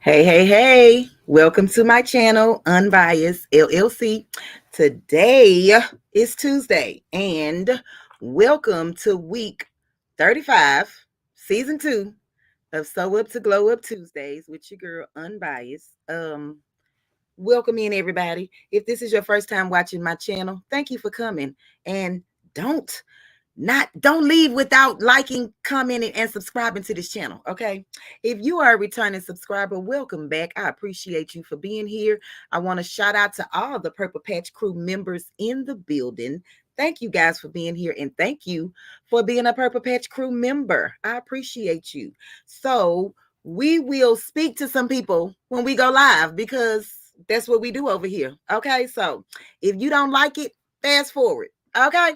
Hey. Welcome to my channel, Unbiased LLC. Today is Tuesday, and welcome to week 35, season 2 of Sew Up to Glow Up Tuesdays with your girl, Unbiased. Welcome in, everybody. If this is your first time watching my channel, thank you for coming. And don't leave without liking, commenting, and subscribing to this channel. Okay, if you are a returning subscriber, welcome back. I appreciate you for being here. I want to shout out to all the Purple Patch crew members in the building. Thank you guys for being here, and thank you for being a Purple Patch crew member. I appreciate you. So we will speak to some people when we go live, because that's what we do over here. Okay, so if you don't like it, fast forward. Okay,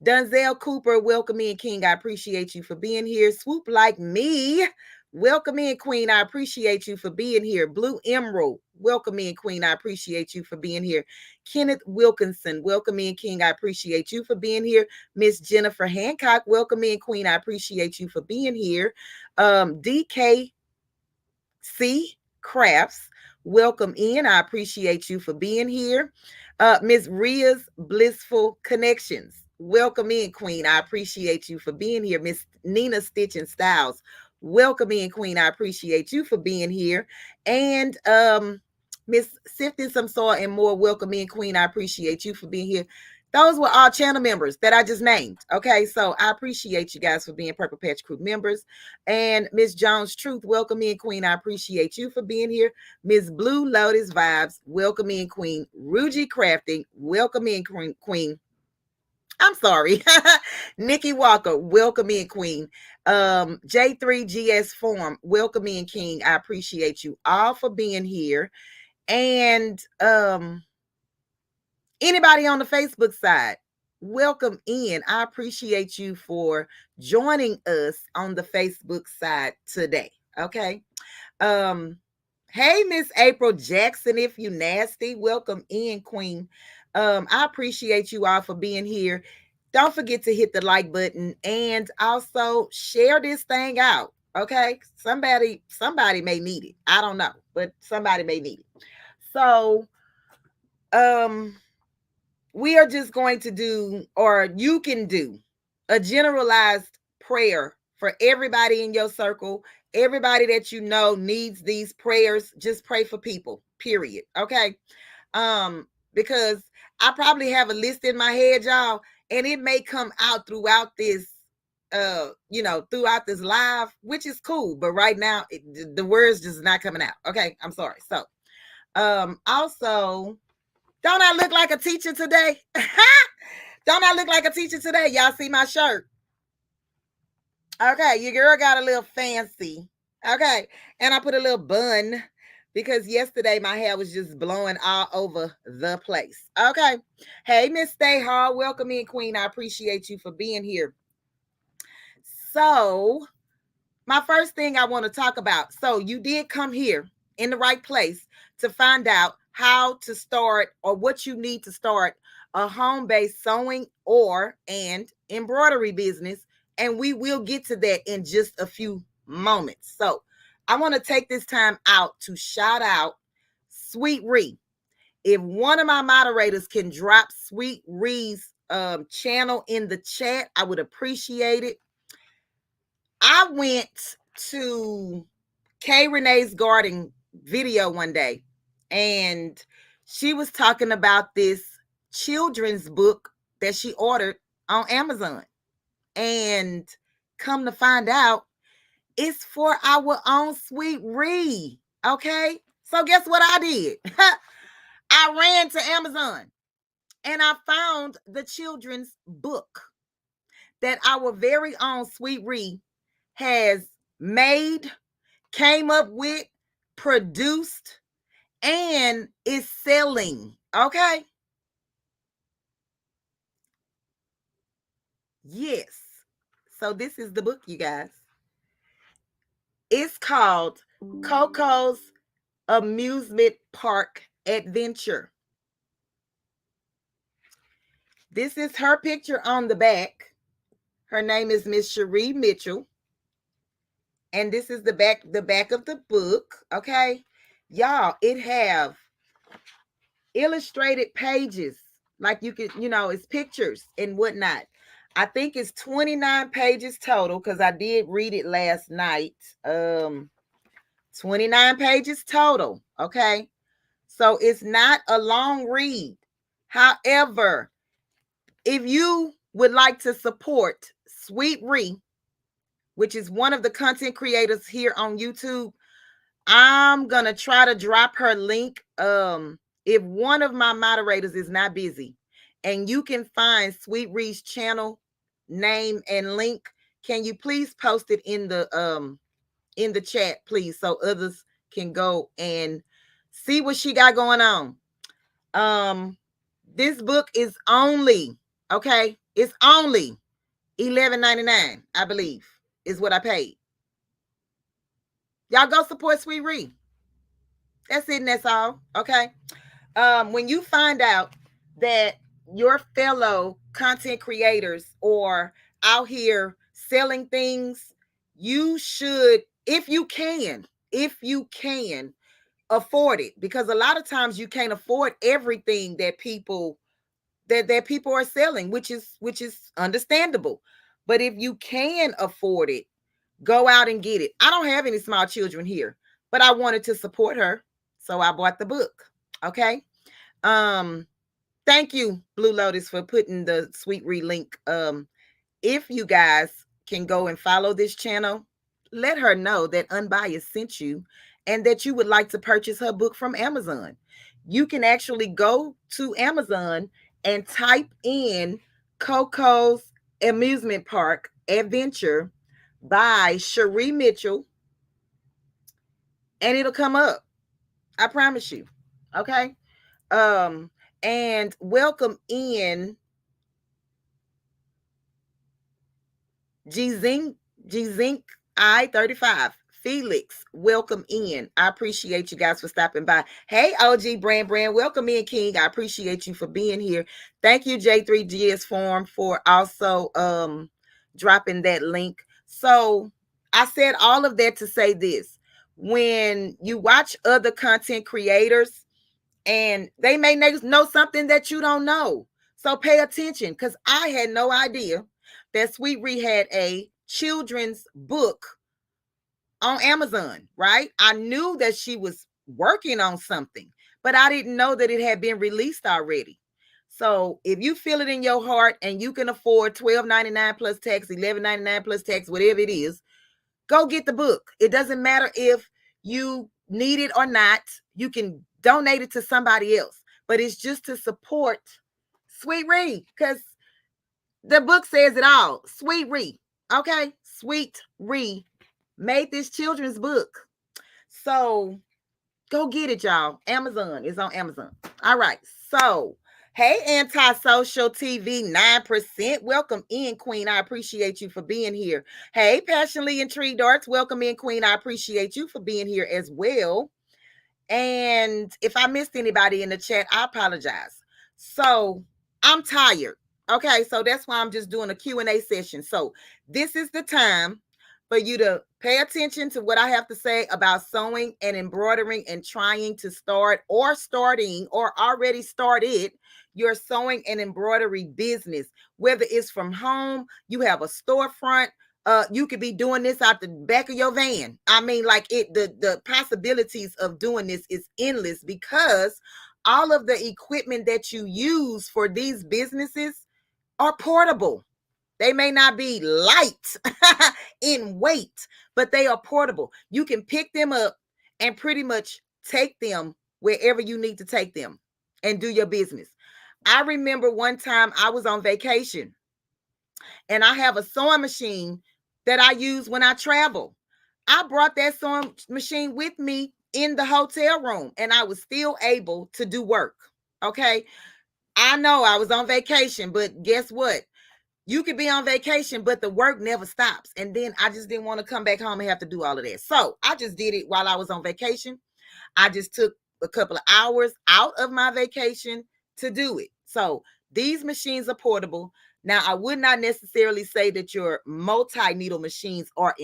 Dunzel Cooper, welcome in, King. I appreciate you for being here. Swoop Like Me, welcome in, Queen. I appreciate you for being here. Blue Emerald, welcome in, Queen. I appreciate you for being here. Kenneth Wilkinson, welcome in, King. I appreciate you for being here. Miss Jennifer Hancock, welcome in, Queen. I appreciate you for being here. DKC Crafts, welcome in. I appreciate you for being here. Miss Ria's Blissful Connections, welcome in, Queen. I appreciate you for being here. Miss Nina Stitch and Styles, welcome in, Queen. I appreciate you for being here. And Miss Sifting Some Soil and More, welcome in, Queen. I appreciate you for being here. Those were all channel members that I just named. Okay, so I appreciate you guys for being Purple Patch crew members. And Miss Jones Truth, welcome in, Queen. I appreciate you for being here. Miss Blue Lotus Vibes, welcome in, Queen. Ruji Crafting, welcome in, Queen. I'm sorry. Nikki Walker, welcome in, Queen. J3GS Form, welcome in, King. I appreciate you all for being here. And anybody on the Facebook side, welcome in. I appreciate you for joining us on the Facebook side today. Okay. Hey, Miss April Jackson, if you nasty, welcome in, Queen. I appreciate you all for being here. Don't forget to hit the like button and also share this thing out. Okay. Somebody may need it. I don't know, but somebody may need it. So, we are just going to do, or you can do, a generalized prayer for everybody in your circle. Everybody that you know needs these prayers. Just pray for people, period. Okay. Because I probably have a list in my head, y'all, and it may come out throughout this throughout this live, which is cool, but right now the words just not coming out. Okay, I'm sorry. So also, don't I look like a teacher today? Don't I look like a teacher today? Y'all see my shirt? Okay, your girl got a little fancy. Okay, and I put a little bun because yesterday my hair was just blowing all over the place. Okay, hey, Miss Stay Hard, welcome in, Queen. I appreciate you for being here. So, my first thing I want to talk about. So, you did come here in the right place to find out how to start, or what you need to start a home-based sewing and embroidery business. And we will get to that in just a few moments. So I want to take this time out to shout out Sweet Ree. If one of my moderators can drop Sweet Ree's channel in the chat, I would appreciate it. I went to K Renee's garden video one day, and she was talking about this children's book that she ordered on Amazon. And come to find out, it's for our own Sweet Ree. Okay. So guess what I did? I ran to Amazon and I found the children's book that our very own Sweet Ree has made, came up with, produced, and is selling. Okay. Yes. So this is the book, you guys. It's called Coco's Amusement Park Adventure. This is her picture on the back. Her name is Miss Cherie Mitchell. And this is the back of the book. Okay. Y'all, it have illustrated pages. Like you could, it's pictures and whatnot. I think it's 29 pages total because I did read it last night. 29 pages total. Okay. So it's not a long read. However, if you would like to support Sweet Ree, which is one of the content creators here on YouTube, I'm going to try to drop her link. If one of my moderators is not busy and you can find Sweet Ree's channel name and link, can you please post it in the chat, please, so others can go and see what she got going on. This book is only, okay, it's only $11.99, I believe, is what I paid. Y'all go support Sweet Ree. That's it and that's all. Okay. When you find out that your fellow content creators are out here selling things, you should, if you can afford it, because a lot of times you can't afford everything that people are selling, which is understandable. But if you can afford it, go out and get it. I don't have any small children here, but I wanted to support her, so I bought the book. Okay. Thank you, Blue Lotus, for putting the Sweet Ree link. If you guys can go and follow this channel, let her know that Unbiased sent you and that you would like to purchase her book from Amazon. You can actually go to Amazon and type in Coco's Amusement Park Adventure by Cherie Mitchell, and it'll come up. I promise you. Okay. And welcome in Gzink I-35. Felix, welcome in. I appreciate you guys for stopping by. Hey, OG Brand, welcome in, King. I appreciate you for being here. Thank you, J3GS Forum, for also dropping that link. So I said all of that to say this. When you watch other content creators and they may know something that you don't know, so pay attention, because I had no idea that Sweet Ree had a children's book on Amazon, right? I knew that she was working on something, but I didn't know that it had been released already. So if you feel it in your heart and you can afford $12.99 plus tax, $11.99 plus tax, whatever it is, go get the book. It doesn't matter if you need it or not. You can donate it to somebody else, but it's just to support Sweet Ree, because the book says it all. Sweet Ree. Okay. Sweet Ree made this children's book. So go get it, y'all. Amazon is on Amazon. All right. So, hey, Antisocial TV 9%. Welcome in, Queen. I appreciate you for being here. Hey, Passionately Intrigued Arts. Welcome in, Queen. I appreciate you for being here as well. And if I missed anybody in the chat, I apologize. So I'm tired. Okay, so that's why I'm just doing a Q&A session. So this is the time for you to pay attention to what I have to say about sewing and embroidering and trying to start or starting or already started your sewing and embroidery business. Whether it's from home, you have a storefront, you could be doing this out the back of your van. I mean, like the possibilities of doing this is endless, because all of the equipment that you use for these businesses are portable. They may not be light in weight, but they are portable. You can pick them up and pretty much take them wherever you need to take them and do your business. I remember one time I was on vacation and I have a sewing machine that I use when I travel. I brought that sewing machine with me in the hotel room and I was still able to do work. Okay. I know I was on vacation, but guess what? You could be on vacation, but the work never stops. And then I just didn't want to come back home and have to do all of that. So I just did it while I was on vacation. I just took a couple of hours out of my vacation to do it. So these machines are portable. Now, I would not necessarily say that your multi-needle machines are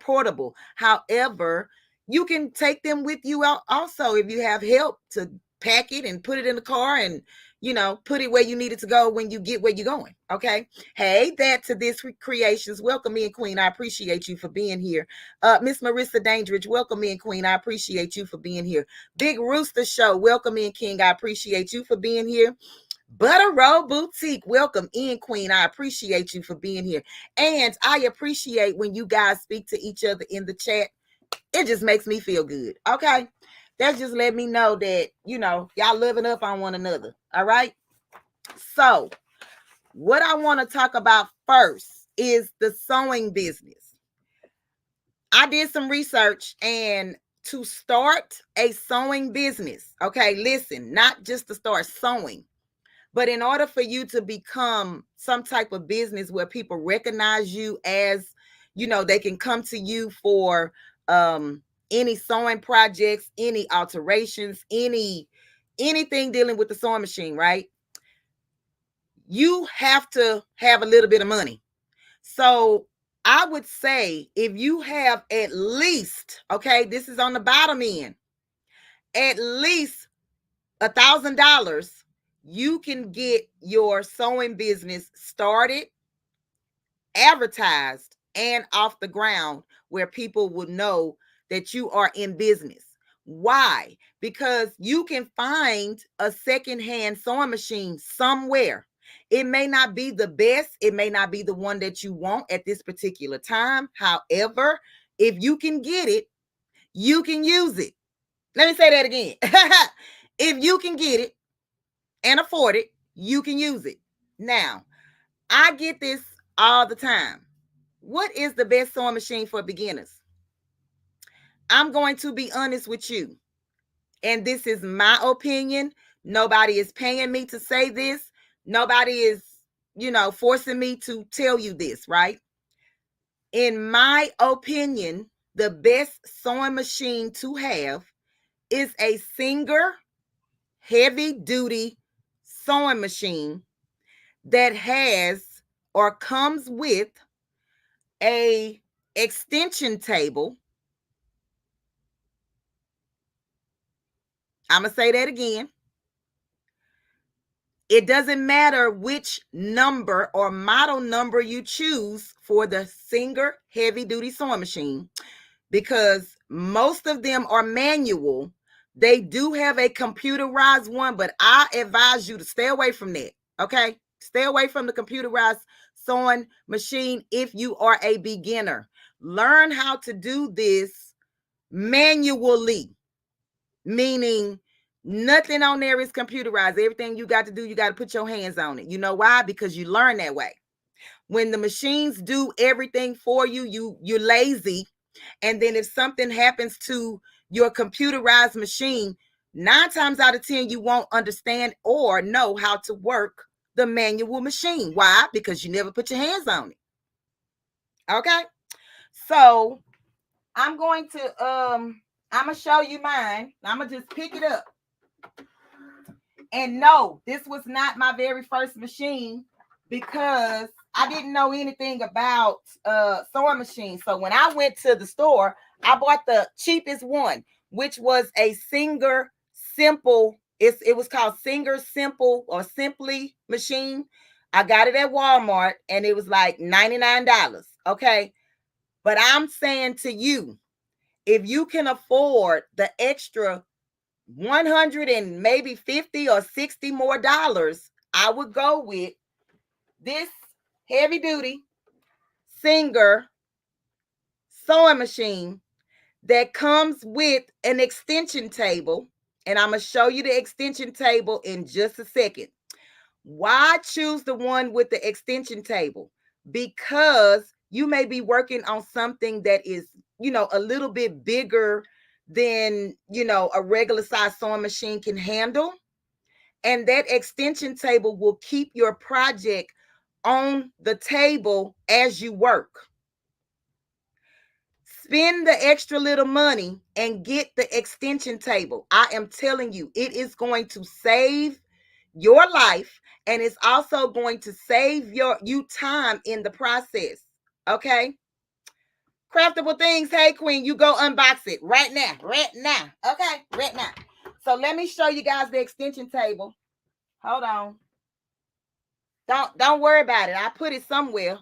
portable. However, you can take them with you out also if you have help to pack it and put it in the car and, put it where you need it to go when you get where you're going. Okay. Hey, that to this creations. Welcome in, Queen. I appreciate you for being here. Miss Marissa Dandridge, welcome in, Queen. I appreciate you for being here. Big Rooster Show, welcome in, King. I appreciate you for being here. Butter Roll Boutique, welcome in, Queen. I appreciate you for being here. And I appreciate when you guys speak to each other in the chat. It just makes me feel good. Okay. That's just let me know that, y'all living up on one another. All right. So what I want to talk about first is the sewing business. I did some research, and to start a sewing business, okay, listen, not just to start sewing, but in order for you to become some type of business where people recognize you as, they can come to you for any sewing projects, any alterations, anything dealing with the sewing machine, right? You have to have a little bit of money. So I would say if you have at least, okay, this is on the bottom end, at least $1,000, you can get your sewing business started, advertised, and off the ground where people will know that you are in business. Why? Because you can find a secondhand sewing machine somewhere. It may not be the best. It may not be the one that you want at this particular time. However, if you can get it, you can use it. Let me say that again. If you can get it and afford it, you can use it. Now, I get this all the time. What is the best sewing machine for beginners? I'm going to be honest with you. And this is my opinion. Nobody is paying me to say this. Nobody is, forcing me to tell you this, right? In my opinion, the best sewing machine to have is a Singer heavy duty sewing machine that has or comes with a extension table. I'm going to say that again. It doesn't matter which number or model number you choose for the Singer heavy duty sewing machine, because most of them are manual. They do have a computerized one, but I advise you to stay away from that. Okay. Stay away from the computerized sewing machine if you are a beginner. Learn how to do this manually, meaning nothing on there is computerized. Everything you got to do, you got to put your hands on it. You know why? Because you learn that way. When the machines do everything for you, you're lazy. And then if something happens to your computerized machine, 9 times out of 10, you won't understand or know how to work the manual machine. Why? Because you never put your hands on it. Okay. So I'm going to show you mine. I'm gonna just pick it up. And no, this was not my very first machine, because I didn't know anything about sewing machines. So when I went to the store, I bought the cheapest one, which was a Singer Simple. It was called Singer Simple or Simply machine. I got it at Walmart and it was like $99. Okay. But I'm saying to you, if you can afford the extra 100 and maybe 50 or 60 more dollars, I would go with this heavy duty Singer sewing machine that comes with an extension table. And I'm going to show you the extension table in just a second. Why choose the one with the extension table? Because you may be working on something that is, a little bit bigger than, a regular size sewing machine can handle. And that extension table will keep your project on the table as you work. Spend the extra little money and get the extension table. I am telling you, it is going to save your life, and it's also going to save you time in the process. Okay. Craftable things. Hey, Queen, you go unbox it right now. Right now. Okay, right now. So let me show you guys the extension table. Hold on. Don't worry about it. I put it somewhere.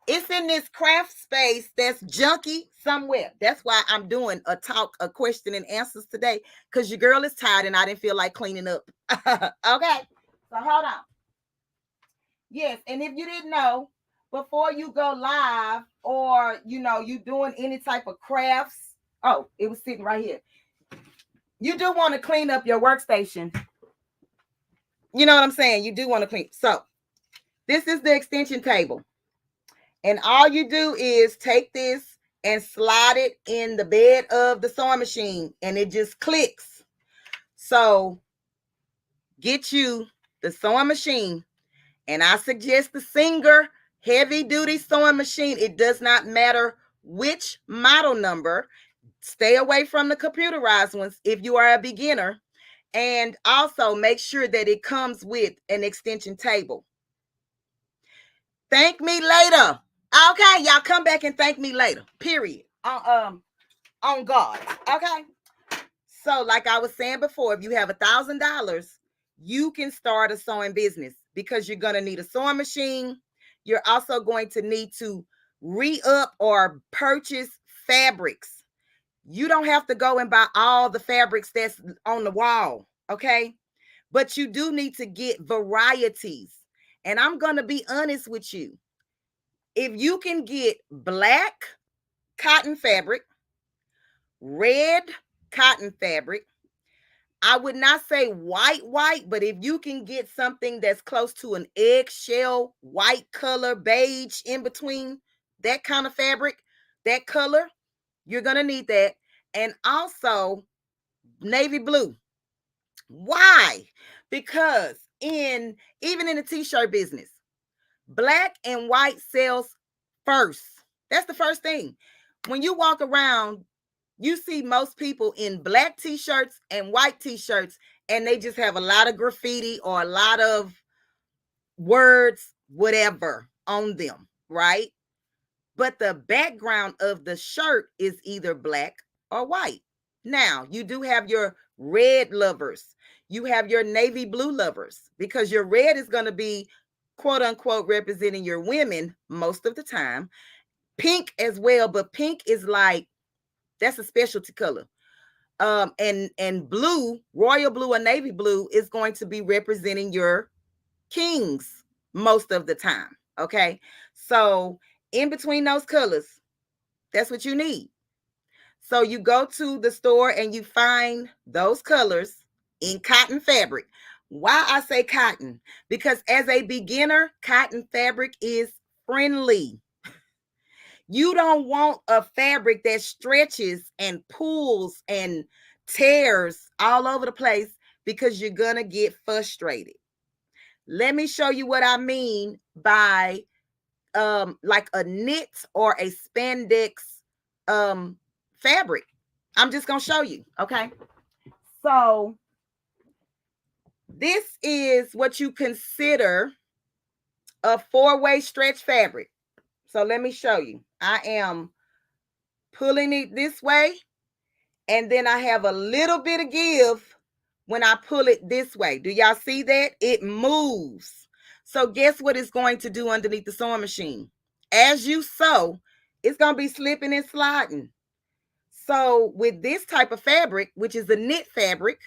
It's in this craft space that's junky somewhere. That's why I'm doing a question and answers today, because your girl is tired and I didn't feel like cleaning up. Okay, so hold on. Yes, and if you didn't know, before you go live or you doing any type of crafts, oh, it was sitting right here. You do want to clean up your workstation. You know what I'm saying? You do want to clean. So this is the extension table. And all you do is take this and slide it in the bed of the sewing machine and it just clicks. So get you the sewing machine. And I suggest the Singer heavy duty sewing machine. It does not matter which model number. Stay away from the computerized ones if you are a beginner. And also make sure that it comes with an extension table. Thank me later. Okay, y'all come back and thank me later. Period. On God. Okay. So, like I was saying before, if you have $1,000, you can start a sewing business because you're gonna need a sewing machine. You're also going to need to re-up or purchase fabrics. You don't have to go and buy all the fabrics that's on the wall, okay? But you do need to get varieties. And I'm gonna be honest with you. If you can get black cotton fabric, red cotton fabric, I would not say white, but if you can get something that's close to an eggshell, white color, beige in between, that kind of fabric, that color, you're going to need that. And also navy blue. Why? Because even in the t-shirt business, black and white sells first. That's the first thing. When you walk around, you see most people in black t-shirts and white t-shirts, and they just have a lot of graffiti or a lot of words, whatever, on them, right? But the background of the shirt is either black or white. Now, you do have your red lovers. You have your navy blue lovers, because your red is going to be quote unquote representing your women most of the time. Pink as well, but pink is like, that's a specialty color. And blue, royal blue or navy blue is going to be representing your kings most of the time. Okay. So in between those colors, that's what you need. So you go to the store and you find those colors in cotton fabric. Why I say cotton? Because as a beginner, cotton fabric is friendly. You don't want a fabric that stretches and pulls and tears all over the place, because you're going to get frustrated. Let me show you what I mean by like a knit or a spandex fabric. I'm just going to show you, okay? So this is what you consider a four-way stretch fabric. So let me show you. I am pulling it this way, and then I have a little bit of give when I pull it this way. Do y'all see that? It moves. So guess what it's going to do underneath the sewing machine? As you sew, it's going to be slipping and sliding. So with this type of fabric, which is a knit fabric,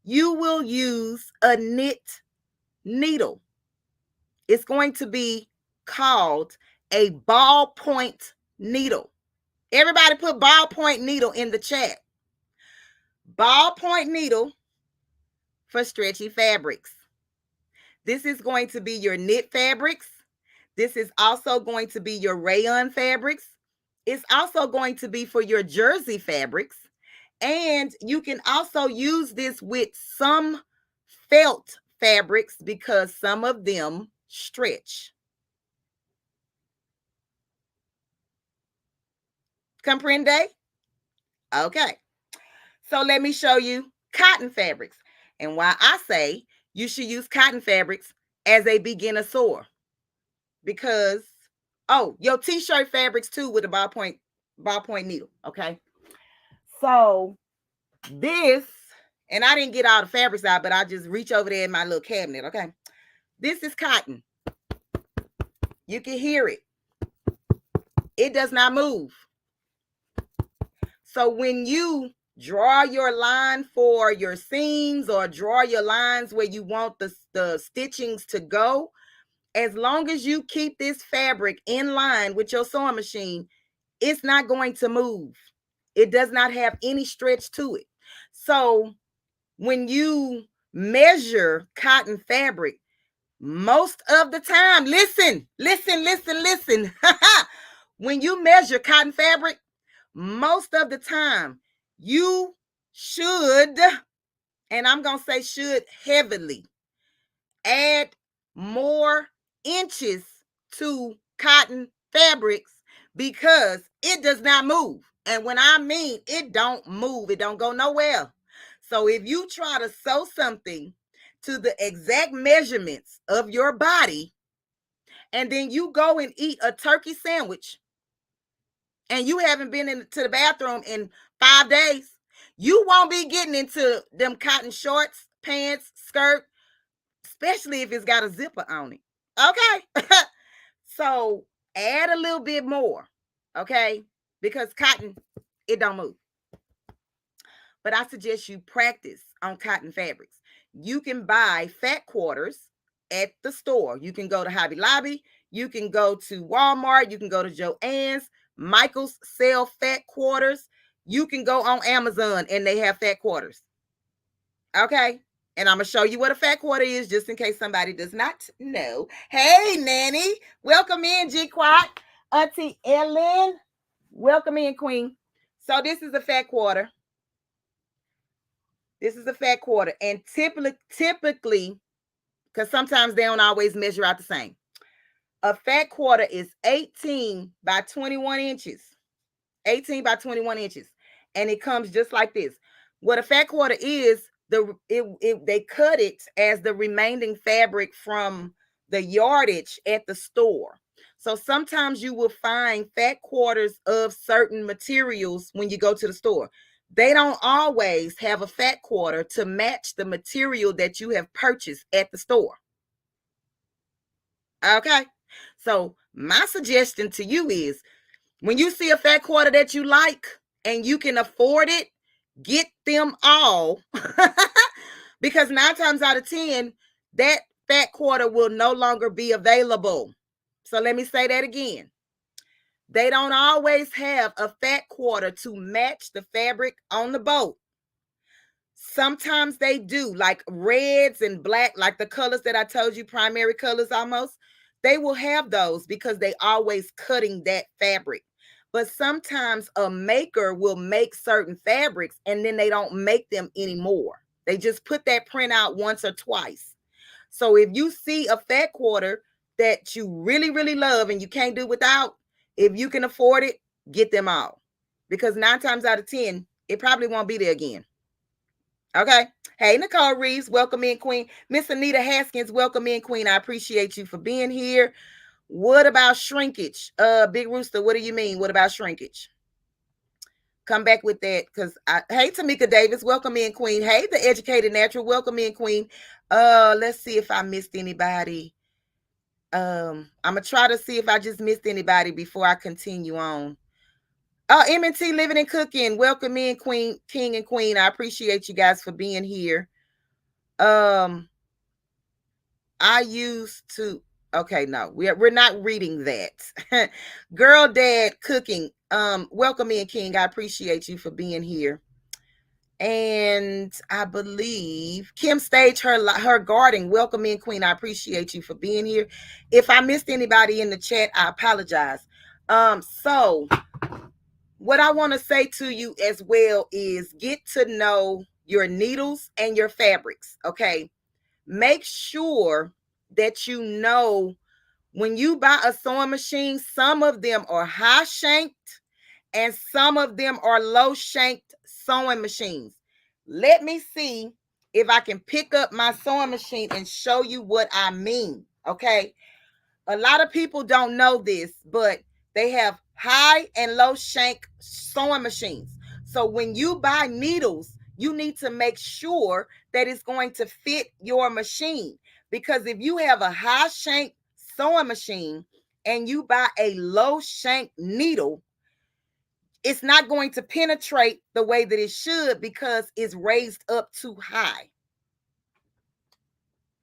you will use a knit needle. It's going to be called a ballpoint needle. Everybody put ballpoint needle in the chat. Ballpoint needle for stretchy fabrics. This is going to be your knit fabrics. This is also going to be your rayon fabrics. It's also going to be for your jersey fabrics. And you can also use this with some felt fabrics because some of them stretch. Comprende? Okay. So let me show you cotton fabrics and why I say you should use cotton fabrics as a beginner sewer. Because Oh, your t-shirt fabrics too with a ballpoint needle. Okay. So this, and I didn't get all the fabrics out, but I just reach over there in my little cabinet. Okay. This is cotton. You can hear it. It does not move. So when you draw your line for your seams or draw your lines where you want the stitchings to go, as long as you keep this fabric in line with your sewing machine, it's not going to move. It does not have any stretch to it. So when you measure cotton fabric, most of the time, listen. When you measure cotton fabric, most of the time, you should, and I'm going to say should heavily, add more inches to cotton fabrics because it does not move. And when I mean it don't move, it don't go nowhere. So if you try to sew something to the exact measurements of your body, and then you go and eat a turkey sandwich, and you haven't been into the bathroom in 5 days, you won't be getting into them cotton shorts, pants, skirt, especially if it's got a zipper on it. Okay. So add a little bit more. Okay. Because cotton, it don't move. But I suggest you practice on cotton fabrics. You can buy fat quarters at the store. You can go to Hobby Lobby. You can go to Walmart. You can go to Joann's. Michael's sell fat quarters. You can go on Amazon and they have fat quarters. Okay. And I'm going to show you what a fat quarter is just in case somebody does not know. Hey, Nanny. Welcome in, G-Quat. Auntie Ellen. Welcome in, Queen. So this is a fat quarter. This is a fat quarter. And typically, because sometimes they don't always measure out the same. A fat quarter is 18 by 21 inches. 18 by 21 inches. And it comes just like this. What a fat quarter is, they cut it as the remaining fabric from the yardage at the store. So sometimes you will find fat quarters of certain materials when you go to the store. They don't always have a fat quarter to match the material that you have purchased at the store. Okay. So my suggestion to you is when you see a fat quarter that you like and you can afford it, get them all. Because 9 times out of 10, that fat quarter will no longer be available. So let me say that again. They don't always have a fat quarter to match the fabric on the boat. Sometimes they do, like reds and black, like the colors that I told you, primary colors almost. They will have those because they always cutting that fabric. But sometimes a maker will make certain fabrics and then they don't make them anymore. They just put that print out once or twice. So if you see a fat quarter that you really, really love and you can't do without, if you can afford it, get them all. Because 9 times out of 10, it probably won't be there again. Okay. Hey, Nicole Reeves, welcome in, Queen. Miss Anita Haskins, welcome in, Queen. I appreciate you for being here. What about shrinkage? Big Rooster, what do you mean? What about shrinkage? Come back with that because hey, Tamika Davis, welcome in, Queen. Hey, the Educated Natural, welcome in, Queen. Let's see if I missed anybody. I'm gonna try to see if I just missed anybody before I continue on. M&T Living and Cooking, welcome in, Queen, King and Queen. I appreciate you guys for being here. I used to. Okay, no, we're not reading that. Girl Dad Cooking. Welcome in, King. I appreciate you for being here. And I believe Kim Stage, her garden. Welcome in, Queen. I appreciate you for being here. If I missed anybody in the chat, I apologize. So what I want to say to you as well is get to know your needles and your fabrics. Okay. Make sure that you know when you buy a sewing machine, some of them are high shanked and some of them are low shanked sewing machines. Let me see if I can pick up my sewing machine and show you what I mean. Okay. A lot of people don't know this, but they have high and low shank sewing machines. So when you buy needles, you need to make sure that it's going to fit your machine. Because if you have a high shank sewing machine and you buy a low shank needle, it's not going to penetrate the way that it should because it's raised up too high.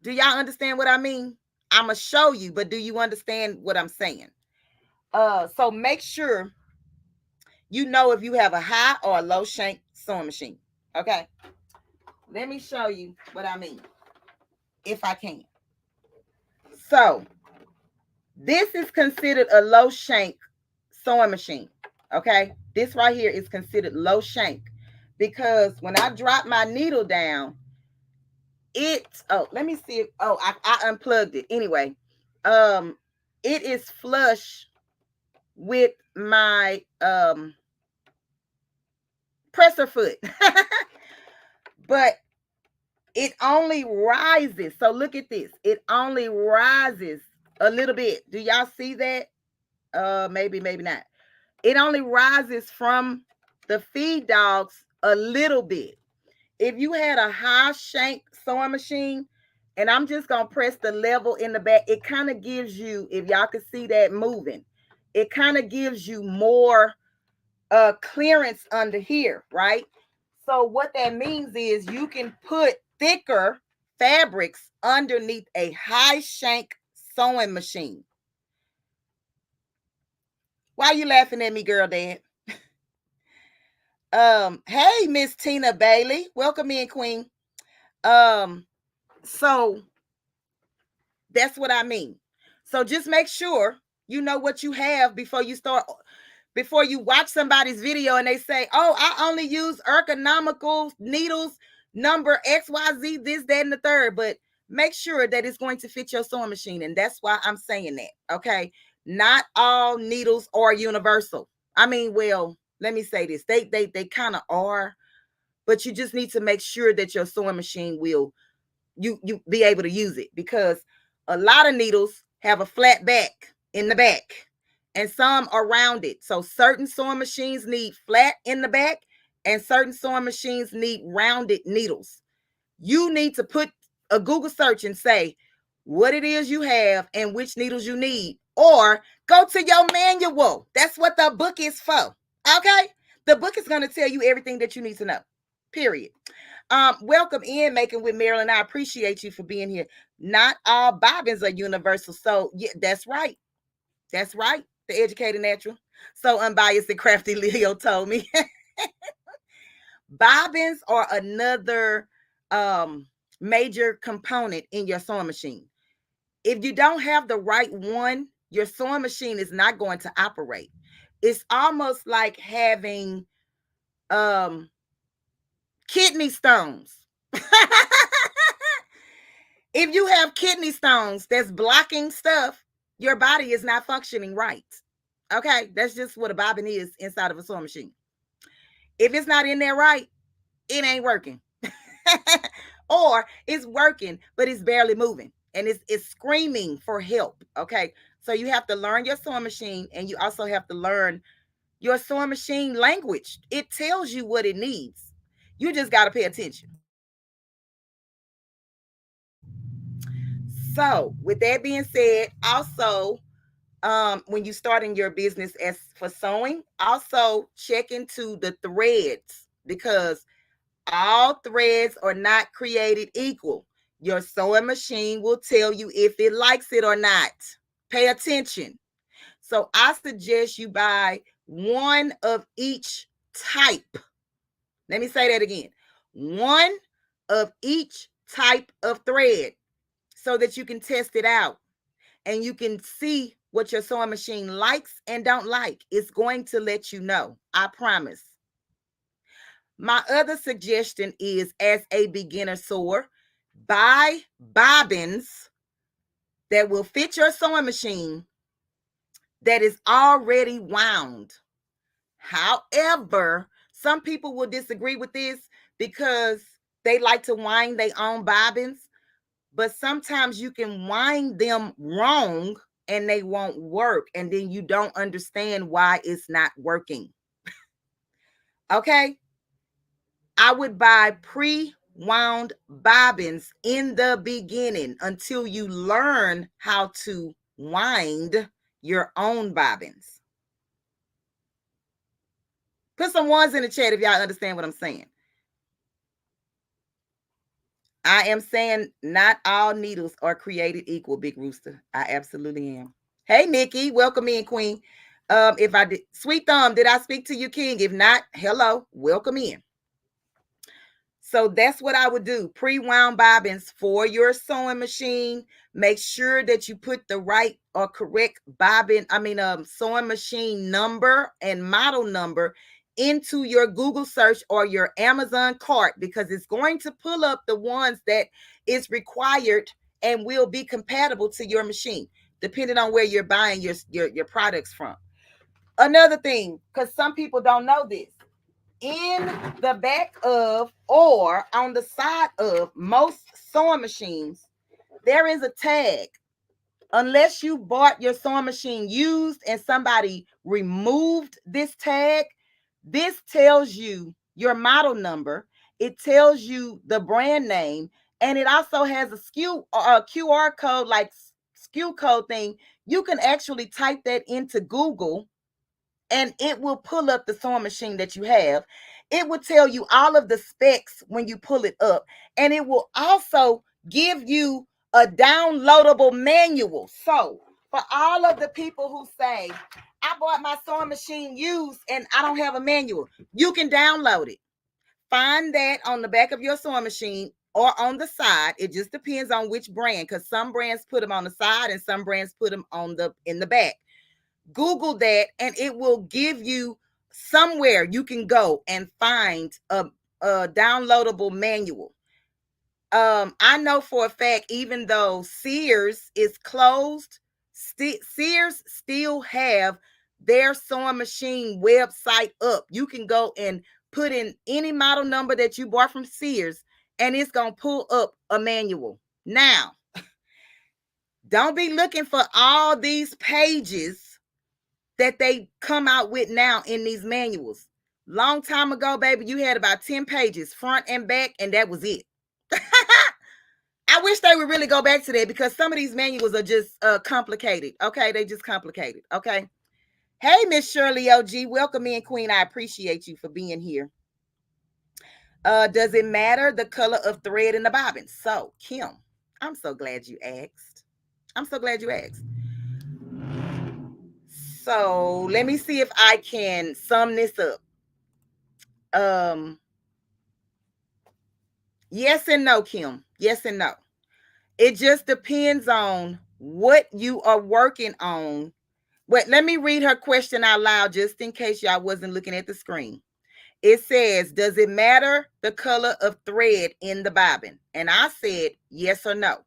Do y'all understand what I mean? I'm going to show you, but do you understand what I'm saying? So make sure you know if you have a high or a low shank sewing machine. Okay. Let me show you what I mean, if I can. So this is considered a low shank sewing machine. Okay. This right here is considered low shank because when I drop my needle down, let me see. I unplugged it. Anyway, it is flush with my presser foot. But it only rises. So look at this. It only rises a little bit. Do y'all see that? Maybe not. It only rises from the feed dogs a little bit. If you had a high shank sewing machine, and I'm just going to press the level in the back, it kind of gives you, if y'all can see that moving, it kind of gives you more clearance under here, right? So what that means is you can put thicker fabrics underneath a high shank sewing machine. Why are you laughing at me, girl, Dad? Hey, Miss Tina Bailey. Welcome in, Queen. So that's what I mean. So just make sure you know what you have before you watch somebody's video and they say, oh, I only use ergonomical needles, number XYZ, this, that, and the third. But make sure that it's going to fit your sewing machine. And that's why I'm saying that. Okay. Not all needles are universal. I mean, well, let me say this. They kind of are, but you just need to make sure that your sewing machine will you be able to use it, because a lot of needles have a flat back in the back and some are rounded. So certain sewing machines need flat in the back and certain sewing machines need rounded needles. You need to put a Google search and say what it is you have and which needles you need, or go to your manual. That's what the book is for. Okay? The book is going to tell you everything that you need to know. Period. Welcome in, Making with Marilyn. I appreciate you for being here. Not all bobbins are universal. So yeah, that's right. That's right. The educated natural. So unbiased and crafty Leo told me. Bobbins are another major component in your sewing machine. If you don't have the right one, your sewing machine is not going to operate. It's almost like having kidney stones. If you have kidney stones that's blocking stuff, your body is not functioning right. Okay, that's just what a bobbin is inside of a sewing machine. If it's not in there right, it ain't working. Or it's working, but it's barely moving and it's screaming for help. Okay, so you have to learn your sewing machine, and you also have to learn your sewing machine language. It tells you what it needs. You just got to pay attention. So with that being said, also when you starting your business as for sewing, also check into the threads, because all threads are not created equal. Your sewing machine will tell you if it likes it or not. Pay attention. So I suggest you buy one of each type. Let me say that again. One of each type of thread so that you can test it out and you can see what your sewing machine likes and don't like. It's going to let you know. I promise. My other suggestion is, as a beginner sewer, buy bobbins that will fit your sewing machine that is already wound. However, some people will disagree with this because they like to wind their own bobbins, but sometimes you can wind them wrong and they won't work. And then you don't understand why it's not working. Okay. I would buy pre-wound bobbins in the beginning until you learn how to wind your own bobbins. Put some ones in the chat if y'all understand what I'm saying. I am saying not all needles are created equal, Big Rooster. I absolutely am. Hey, Nikki, welcome in, Queen. If I did, Sweet Thumb, did I speak to you, King? If not, hello, welcome in. So that's what I would do. Pre-wound bobbins for your sewing machine. Make sure that you put the right or correct sewing machine number and model number into your Google search or your Amazon cart, because it's going to pull up the ones that is required and will be compatible to your machine, depending on where you're buying your products from. Another thing, because some people don't know this, in the back of or on the side of most sewing machines, there is a tag. Unless you bought your sewing machine used and somebody removed this tag, this tells you your model number, it tells you the brand name, and it also has a QR code, like SKU code thing. You can actually type that into Google and it will pull up the sewing machine that you have. It will tell you all of the specs when you pull it up, and it will also give you a downloadable manual. So for all of the people who say, I bought my sewing machine used and I don't have a manual, you can download it. Find that on the back of your sewing machine or on the side. It just depends on which brand, because some brands put them on the side and some brands put them in the back. Google that and it will give you somewhere you can go and find a downloadable manual. I know for a fact, even though Sears is closed, Sears still have their sewing machine website up. You can go and put in any model number that you bought from Sears and it's going to pull up a manual. Now, don't be looking for all these pages that they come out with now in these manuals. Long time ago, baby, you had about 10 pages, front and back, and that was it. I wish they would really go back to that, because some of these manuals are just complicated. Okay, they just complicated. Okay. Hey, Miss Shirley OG, welcome in, Queen. I appreciate you for being here. Does it matter the color of thread in the bobbin? So, Kim, I'm so glad you asked. I'm so glad you asked. So let me see if I can sum this up. Yes and no, Kim. Yes and no. It just depends on what you are working on. Wait, let me read her question out loud just in case y'all wasn't looking at the screen. It says, does it matter the color of thread in the bobbin? And I said yes or no.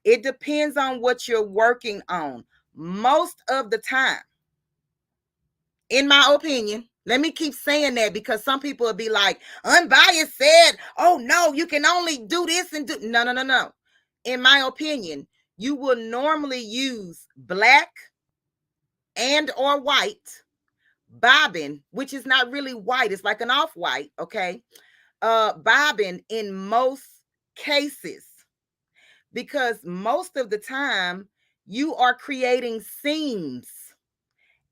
It depends on what you're working on. Most of the time, in my opinion, let me keep saying that, because some people will be like, Unbiased said, oh no, you can only do this and do. No. In my opinion, you will normally use black and or white bobbin, which is not really white. It's like an off-white, okay? Bobbin in most cases, because most of the time you are creating seams.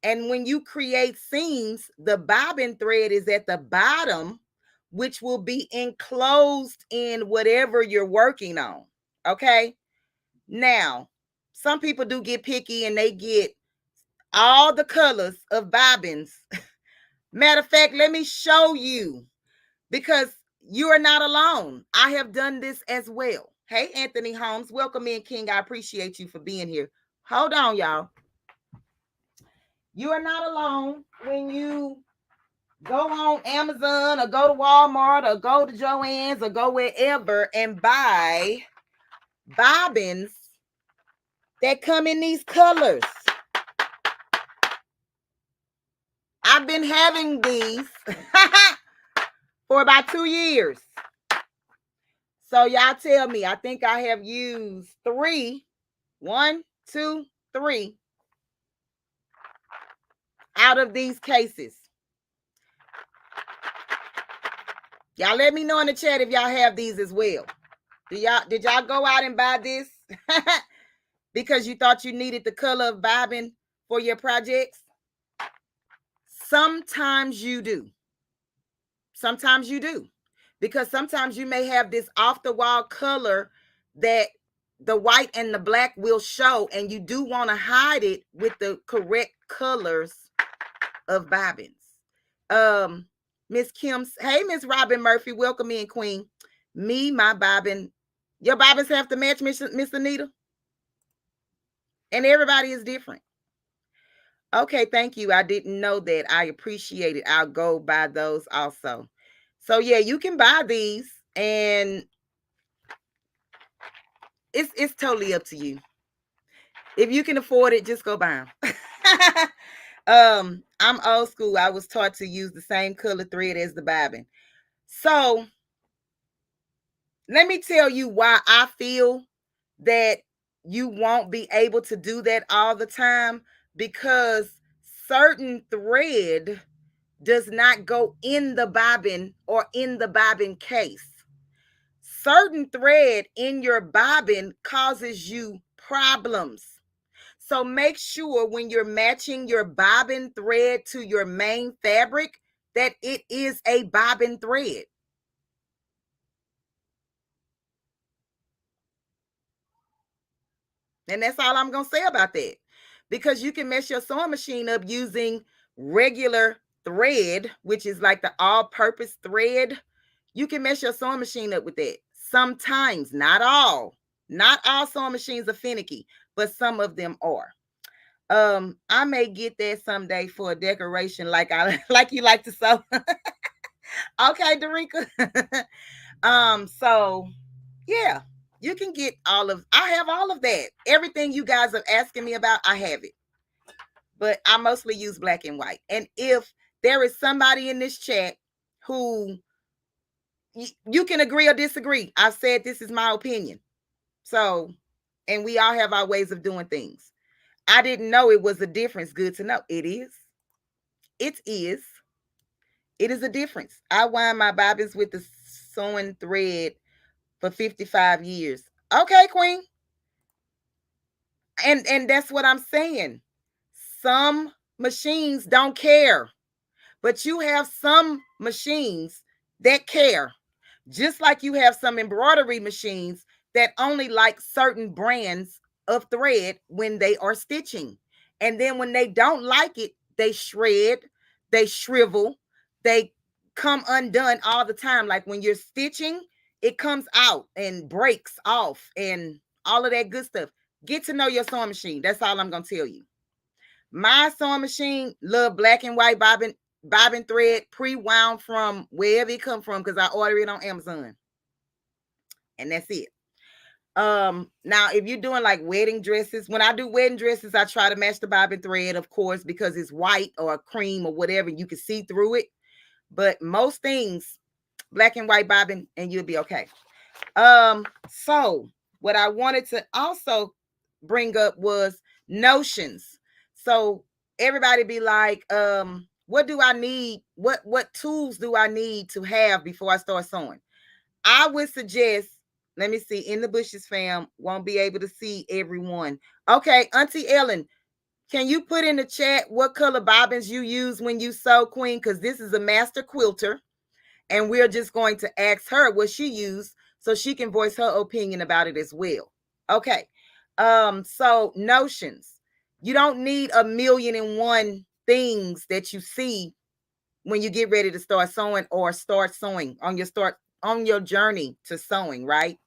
And when you create seams, the bobbin thread is at the bottom, which will be enclosed in whatever you're working on. Okay. Now, some people do get picky and they get all the colors of bobbins. Matter of fact, let me show you, because you are not alone. I have done this as well. Hey, Anthony Holmes, welcome in, King. I appreciate you for being here. Hold on, y'all. You are not alone when you go on Amazon or go to Walmart or go to Joann's or go wherever and buy bobbins that come in these colors. I've been having these for about 2 years. So y'all tell me, I think I have used 3, 1, 2, 3 out of these cases? Y'all let me know in the chat if y'all have these as well. Did y'all go out and buy this because you thought you needed the color of bobbin for your projects? Sometimes you do. Sometimes you do. Because sometimes you may have this off the wall color that the white and the black will show, and you do want to hide it with the correct colors of bobbins. Miss Kim's, hey, Miss Robin Murphy, welcome in, Queen. My bobbin, your bobbins have to match, Miss Anita? And everybody is different. Okay, thank you. I didn't know that. I appreciate it. I'll go buy those also. So yeah, you can buy these, and it's totally up to you. If you can afford it, just go buy them. I'm old school. I was taught to use the same color thread as the bobbin. So let me tell you why I feel that you won't be able to do that all the time, because certain thread does not go in the bobbin or in the bobbin case. Certain thread in your bobbin causes you problems. So make sure when you're matching your bobbin thread to your main fabric that it is a bobbin thread. And that's all I'm going to say about that. Because you can mess your sewing machine up using regular thread, which is like the all-purpose thread. You can mess your sewing machine up with that. Sometimes, not all. Not all sewing machines are finicky, but some of them are. I may get that someday for a decoration, like you like to sew. Okay, Darika. So yeah, you can get I have all of that. Everything you guys are asking me about, I have it. But I mostly use black and white. And if there is somebody in this chat who you can agree or disagree, I've said this is my opinion. So, and we all have our ways of doing things. I didn't know it was a difference. Good to know. It is. It is. It is a difference. I wind my bobbins with the sewing thread for 55 years. Okay, Queen. And that's what I'm saying. Some machines don't care, but you have some machines that care. Just like you have some embroidery machines that only like certain brands of thread when they are stitching. And then when they don't like it, they shred, they shrivel, they come undone all the time. Like when you're stitching, it comes out and breaks off and all of that good stuff. Get to know your sewing machine. That's all I'm going to tell you. My sewing machine, love black and white bobbin thread, pre-wound from wherever it come from, because I order it on Amazon. And that's it. Now if you're doing like wedding dresses, when I do wedding dresses, I try to match the bobbin thread, of course, because it's white or cream or whatever, you can see through it. But most things, black and white bobbin, and you'll be okay. So what I wanted to also bring up was notions. So everybody be like, what do I need? What tools do I need to have before I start sewing? I would suggest, let me see, in the bushes fam, won't be able to see everyone. Okay, Auntie Ellen, can you put in the chat what color bobbins you use when you sew, Queen? Because this is a master quilter, and we're just going to ask her what she used so she can voice her opinion about it as well. Okay. So notions. You don't need 1,000,001 things that you see when you get ready to start sewing or start sewing on your journey to sewing, right?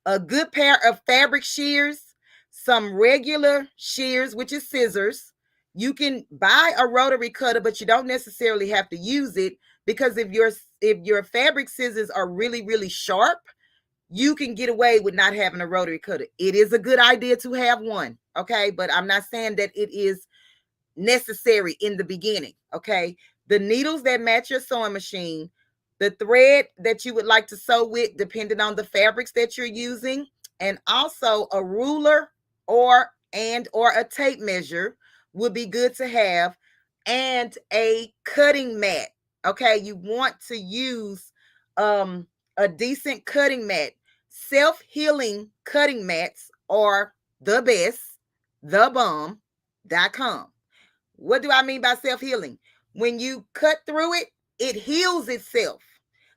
A good pair of fabric shears, some regular shears, which is scissors. You can buy a rotary cutter, but you don't necessarily have to use it, because if your fabric scissors are really, really sharp, you can get away with not having a rotary cutter. It is a good idea to have one, okay? But I'm not saying that it is necessary in the beginning, okay? The needles that match your sewing machine, the thread that you would like to sew with, depending on the fabrics that you're using, and also a ruler or a tape measure would be good to have. and a cutting mat. Okay, you want to use a decent cutting mat. Self-healing cutting mats are the best, thebomb.com. What do I mean by self-healing? When you cut through it, it heals itself.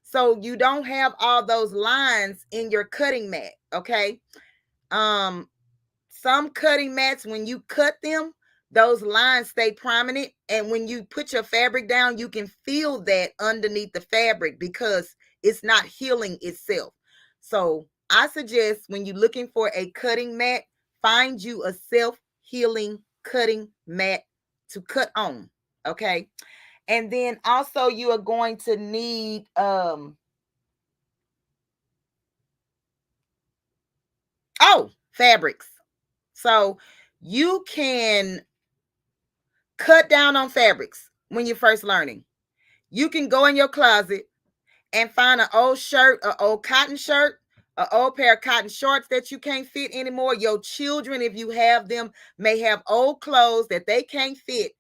So you don't have all those lines in your cutting mat, okay? Um some cutting mats, when you cut them, those lines stay prominent. And when you put your fabric down, you can feel that underneath the fabric because it's not healing itself. So I suggest when you're looking for a cutting mat, find you a self-healing cutting mat to cut on. Okay. And then also you are going to need fabrics. So you can cut down on fabrics when you're first learning. You can go in your closet and find an old shirt, an old cotton shirt, an old pair of cotton shorts that you can't fit anymore. Your children, if you have them, may have old clothes that they can't fit.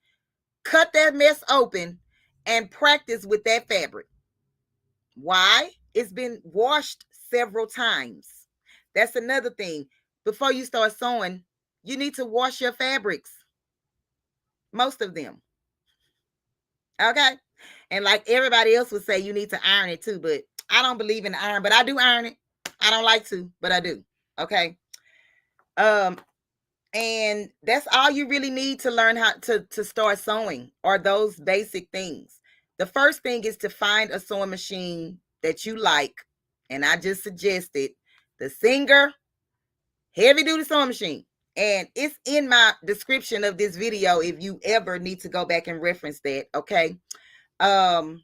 Cut that mess open and practice with that fabric. Why? It's been washed several times. That's another thing. Before you start sewing, you need to wash your fabrics. Most of them. Okay. And like everybody else would say, you need to iron it too. But I don't believe in iron, but I do iron it. I don't like to, but I do. Okay. And that's all you really need to learn how to start sewing, are those basic things. The first thing is to find a sewing machine that you like. And I just suggested the Singer heavy duty sewing machine. And it's in my description of this video if you ever need to go back and reference that. Okay. And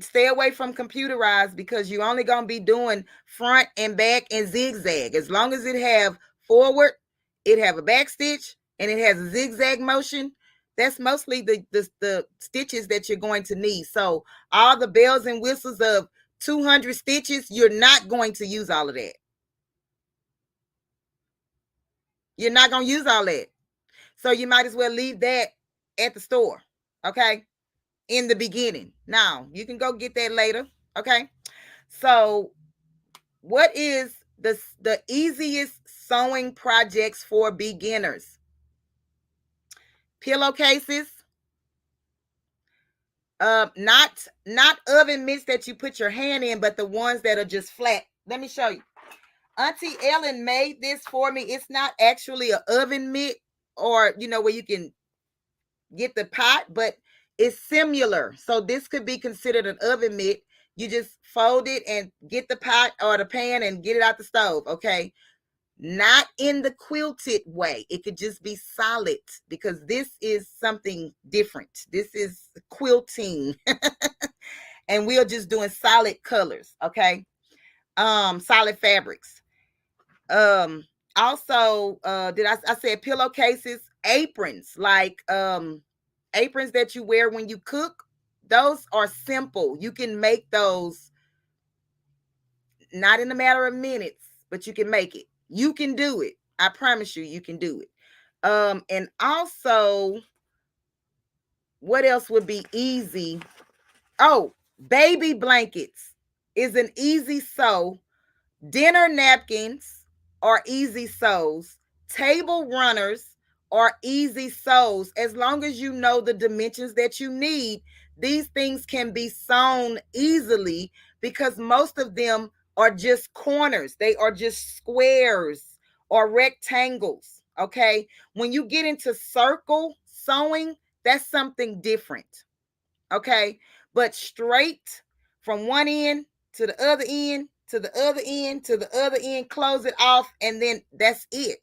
stay away from computerized, because you're only going to be doing front and back and zigzag. As long as it have forward, it have a back stitch, and it has a zigzag motion, that's mostly the stitches that you're going to need. So all the bells and whistles of 200 stitches, you're not going to use all of that. You're not going to use all that. So you might as well leave that at the store, okay, in the beginning. Now, you can go get that later, okay? So what is the easiest sewing projects for beginners? Pillowcases, not oven mitts that you put your hand in, but the ones that are just flat. Let me show you. Auntie Ellen made this for me. It's not actually an oven mitt, or where you can get the pot, but it's similar. So this could be considered an oven mitt. You just fold it and get the pot or the pan and get it out the stove, okay? Not in the quilted way. It could just be solid, because this is something different. This is quilting. And we're just doing solid colors, okay? Solid fabrics. Also, I said pillowcases, aprons, like aprons that you wear when you cook. Those are simple. You can make those not in a matter of minutes, but you can make it. You can do it. I promise you, you can do it. And also, what else would be easy? Oh, baby blankets is an easy sew. Dinner napkins are easy sews. Table runners are easy sews. As long as you know the dimensions that you need, these things can be sewn easily, because most of them are just corners. They are just squares or rectangles. Okay. When you get into circle sewing, that's something different. Okay. But straight from one end to the other end, to the other end, to the other end, close it off, and then that's it.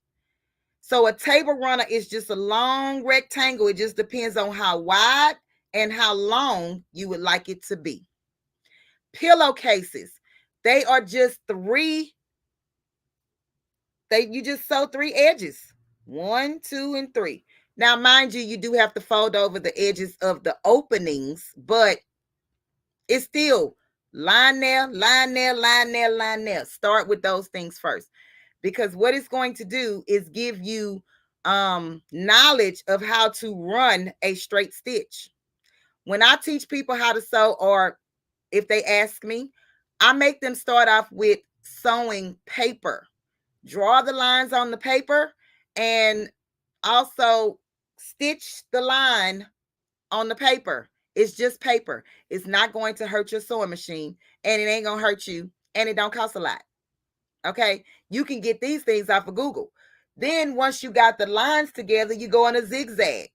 So a table runner is just a long rectangle. It just depends on how wide and how long you would like it to be. Pillowcases, they are just you just sew 3 edges. 1, 2, and 3. Now, mind you, you do have to fold over the edges of the openings, but it's still line there, line there, line there, line there. Start with those things first, because what it's going to do is give you knowledge of how to run a straight stitch. When I teach people how to sew, or if they ask me, I make them start off with sewing paper. Draw the lines on the paper and also stitch the line on the paper. It's just paper. It's not going to hurt your sewing machine, and it ain't going to hurt you, and it don't cost a lot. Okay? You can get these things off of Google. Then once you got the lines together, you go on a zigzag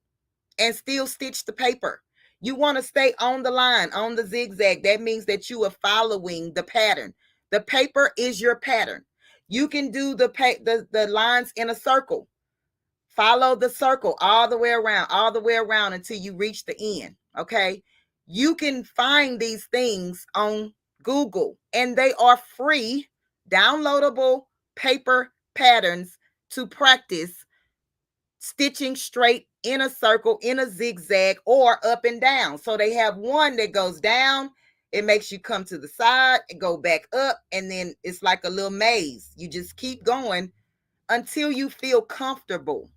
and still stitch the paper. You want to stay on the line, on the zigzag. That means that you are following the pattern. The paper is your pattern. You can do the lines in a circle. Follow the circle all the way around until you reach the end. Okay. You can find these things on Google, and they are free, downloadable paper patterns to practice stitching straight, in a circle, in a zigzag, or up and down. So they have one that goes down. It makes you come to the side and go back up, and then it's like a little maze. You just keep going until you feel comfortable.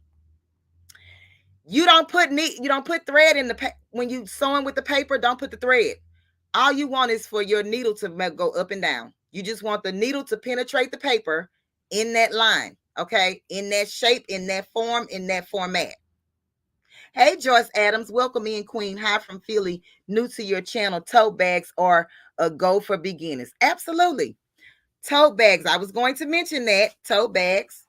You don't put thread in when you sewing with the paper. Don't put the thread. All you want is for your needle to go up and down. You just want the needle to penetrate the paper in that line, okay? In that shape, in that form, in that format. Hey, Joyce Adams, welcome in, Queen. Hi from Philly. New to your channel. Tote bags are a go for beginners. Absolutely. Tote bags. I was going to mention that. Tote bags.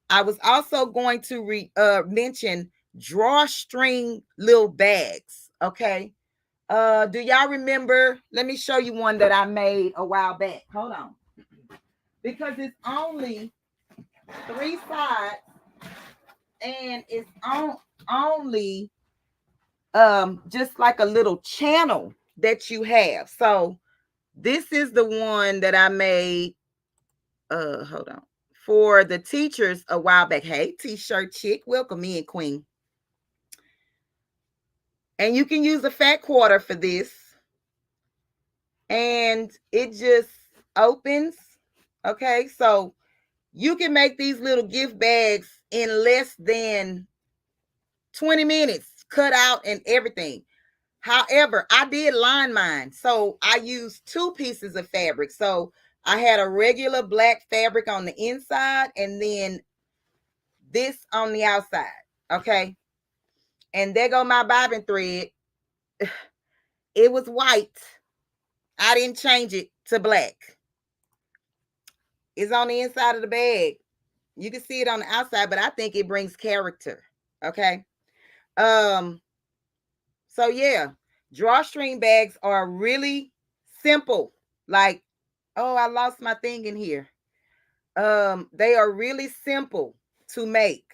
I was also going to mention drawstring little bags. Okay. Do y'all remember? Let me show you one that I made a while back. Hold on. Because it's only 3 sides and it's only just like a little channel that you have. So this is the one that I made. Hold on. For the teachers a while back. Hey, t-shirt chick, welcome in, Queen. And you can use a fat quarter for this. And it just opens. Okay, so you can make these little gift bags in less than 20 minutes, cut out and everything. However, I did line mine. So I used 2 pieces of fabric. So I had a regular black fabric on the inside and then this on the outside. Okay. And there go my bobbin thread. It was white. I didn't change it to black. It's on the inside of the bag. You can see it on the outside, but I think it brings character. Okay. So yeah, drawstring bags are really simple. Like, oh, I lost my thing in here. They are really simple to make.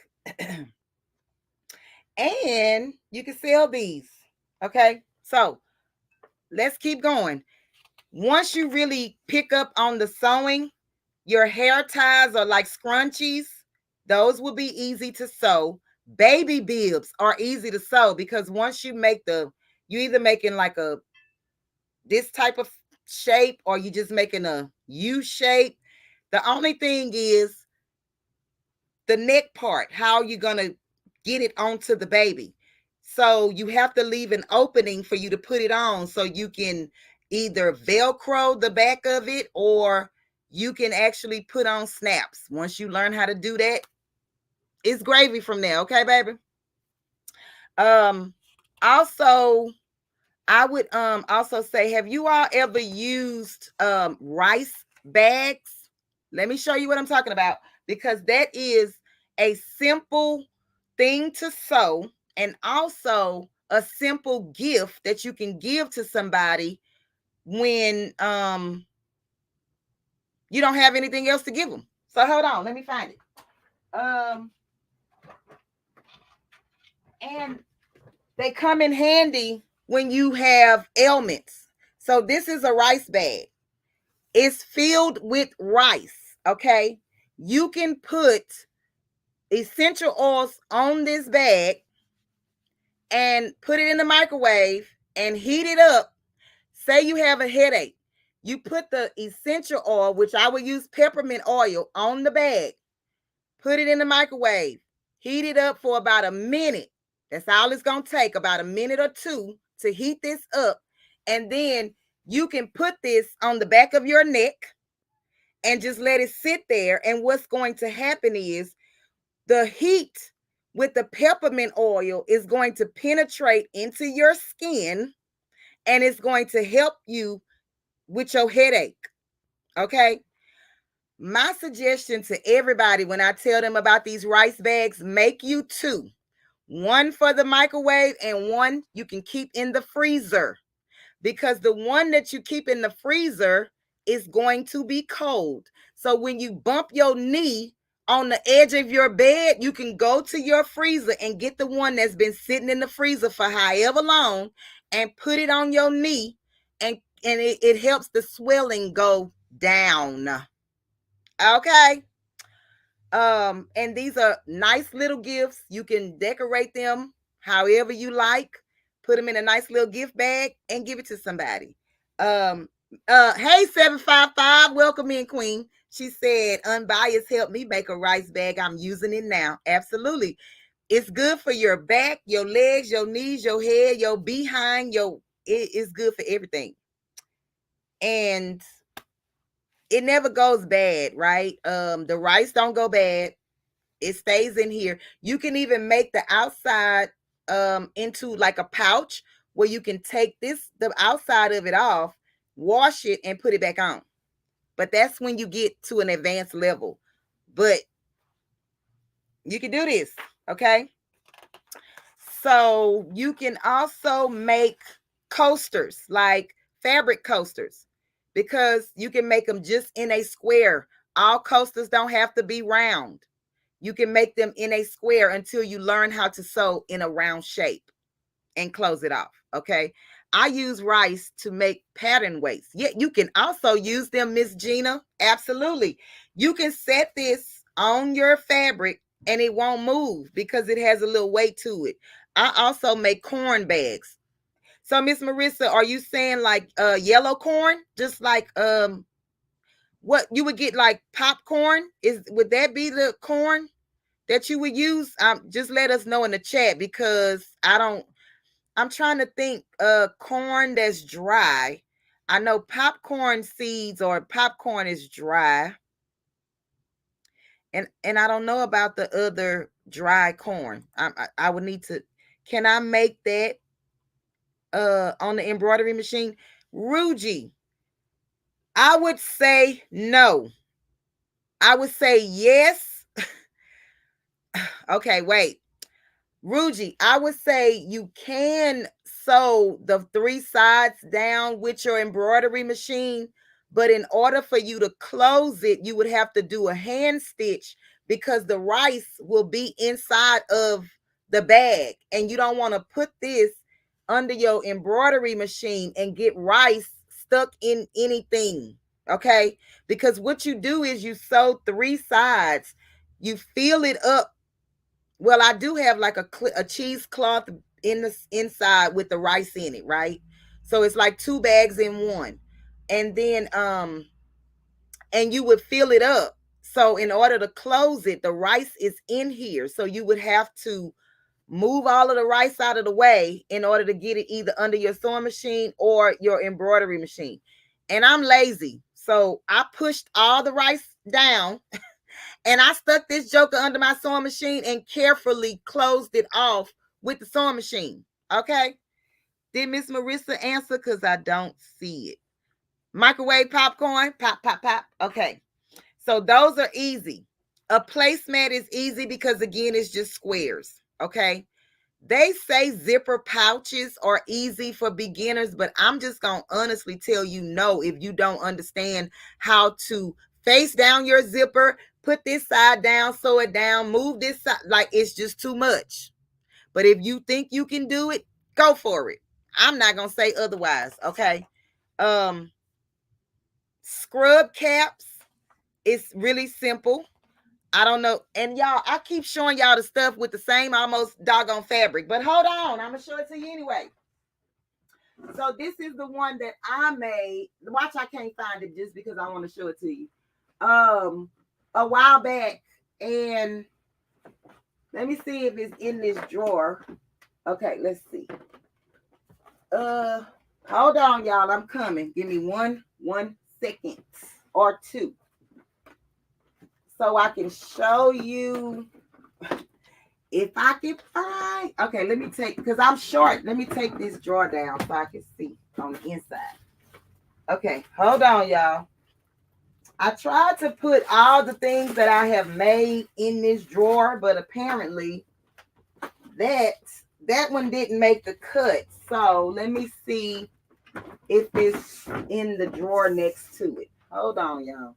And you can sell these. Okay. So let's keep going. Once you really pick up on the sewing, your hair ties are like scrunchies. Those will be easy to sew. Baby bibs are easy to sew because once you make you either making like this type of shape or you just making a U shape. The only thing is the neck part, how you're going to get it onto the baby. So you have to leave an opening for you to put it on so you can either Velcro the back of it or you can actually put on snaps. Once you learn how to do that, it's gravy from there. Okay, baby. Also, I would also say, have you all ever used rice bags? Let me show you what I'm talking about, because that is a simple thing to sew and also a simple gift that you can give to somebody when you don't have anything else to give them. So hold on, let me find it. And they come in handy when you have ailments. So this is a rice bag. It's filled with rice, okay? You can put essential oils on this bag and put it in the microwave and heat it up. Say you have a headache. You put the essential oil, which I would use peppermint oil, on the bag. Put it in the microwave. Heat it up for about a minute. That's all it's going to take, about a minute or two to heat this up. And then you can put this on the back of your neck and just let it sit there. And what's going to happen is the heat with the peppermint oil is going to penetrate into your skin, and it's going to help you with your headache. Okay. My suggestion to everybody when I tell them about these rice bags, make you two. One for the microwave and one you can keep in the freezer, because the one that you keep in the freezer is going to be cold. So when you bump your knee on the edge of your bed, you can go to your freezer and get the one that's been sitting in the freezer for however long and put it on your knee, and it helps the swelling go down. Okay. And these are nice little gifts. You can decorate them however you like. Put them in a nice little gift bag and give it to somebody. Hey 755, welcome in, Queen. She said, Unbiased helped me make a rice bag. I'm using it now. Absolutely. It's good for your back, your legs, your knees, your head, your behind, it is good for everything. And it never goes bad, right? The rice don't go bad. It stays in here. You can even make the outside into like a pouch where you can take the outside of it off, wash it, and put it back on. But that's when you get to an advanced level. But you can do this, okay? So you can also make coasters, like fabric coasters, because you can make them just in a square. All coasters don't have to be round. You can make them in a square until you learn how to sew in a round shape and close it off. Okay. I use rice to make pattern weights. Yeah, you can also use them, Miss Gina. Absolutely. You can set this on your fabric and it won't move because it has a little weight to it. I also make corn bags. So, Miss Marissa, are you saying like yellow corn? Just like what you would get, like popcorn? Would that be the corn that you would use? Just let us know in the chat, because I'm trying to think corn that's dry. I know popcorn seeds or popcorn is dry. And I don't know about the other dry corn. I would need to, can I make that on the embroidery machine? Ruji, I would say no. I would say yes. Okay, wait. Ruji, I would say you can sew the three sides down with your embroidery machine, but in order for you to close it, you would have to do a hand stitch, because the rice will be inside of the bag, and you don't want to put this under your embroidery machine and get rice stuck in anything. Okay, because what you do is you sew three sides, you fill it up. Well, I do have like a cheesecloth in the inside with the rice in it, right? So it's like two bags in one. And then and you would fill it up. So in order to close it, the rice is in here. So you would have to move all of the rice out of the way in order to get it either under your sewing machine or your embroidery machine. And I'm lazy. So I pushed all the rice down and I stuck this joker under my sewing machine and carefully closed it off with the sewing machine. Okay. Did Miss Marissa answer? Because I don't see it. Microwave popcorn. Pop, pop, pop. Okay. So those are easy. A placemat is easy because, again, it's just squares. Okay. They say zipper pouches are easy for beginners, but I'm just going to honestly tell you no if you don't understand how to face down your zipper, put this side down, sew it down, move this side. Like, it's just too much. But if you think you can do it, go for it. I'm not going to say otherwise, okay? Scrub caps, it's really simple. I don't know. And y'all, I keep showing y'all the stuff with the same almost doggone fabric. But hold on. I'm going to show it to you anyway. So this is the one that I made. Watch, I can't find it just because I want to show it to you. A while back. And Let me see if it's in this drawer. Okay, let's see. Hold on, y'all. I'm coming. Give me one second or two, so I can show you if I can find. Okay, let me take, because I'm short. Let me take this drawer down so I can see on the inside. Okay, hold on, y'all. I tried to put all the things that I have made in this drawer, but apparently that one didn't make the cut. So let me see if it's in the drawer next to it. Hold on, y'all.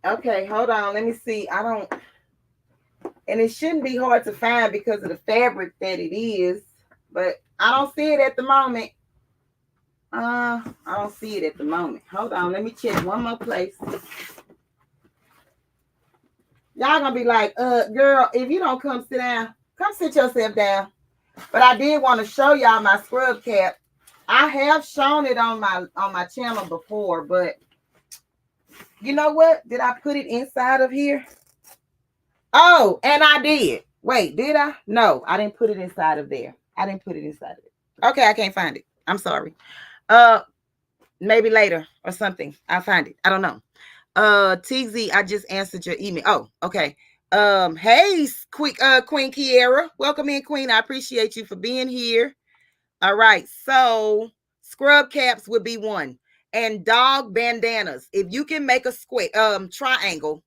Okay, hold on. Let me see. And it shouldn't be hard to find because of the fabric that it is, but I don't see it at the moment. I don't see it at the moment. Hold on. Let me check one more place. Y'all gonna be like, girl, if you don't come sit down, come sit yourself down. But I did want to show y'all my scrub cap. I have shown it on my channel before, but you know what? Did I put it inside of here? Oh, and I did. Wait, did I? No, I didn't put it inside of there. I didn't put it inside of it. Okay, I can't find it. I'm sorry. Maybe later or something. I'll find it. I don't know. TZ, I just answered your email. Oh, okay. Hey, quick, Queen Kiera. Welcome in, Queen. I appreciate you for being here. All right. So scrub caps would be one. And dog bandanas. If you can make a square triangle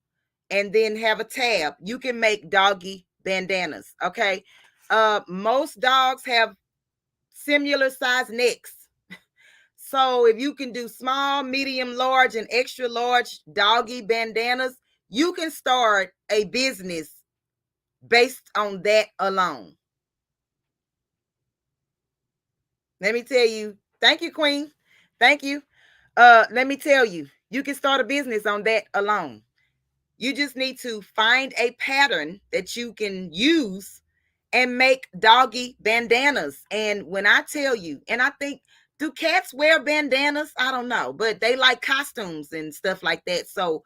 and then have a tab, you can make doggy bandanas. Okay. Most dogs have similar size necks. So if you can do small, medium, large, and extra large doggy bandanas, you can start a business based on that alone. Let me tell you. Thank you, Queen. Thank you. Let me tell you, you can start a business on that alone. You just need to find a pattern that you can use and make doggy bandanas. And when I tell you, and I think, do cats wear bandanas? I don't know, but they like costumes and stuff like that. So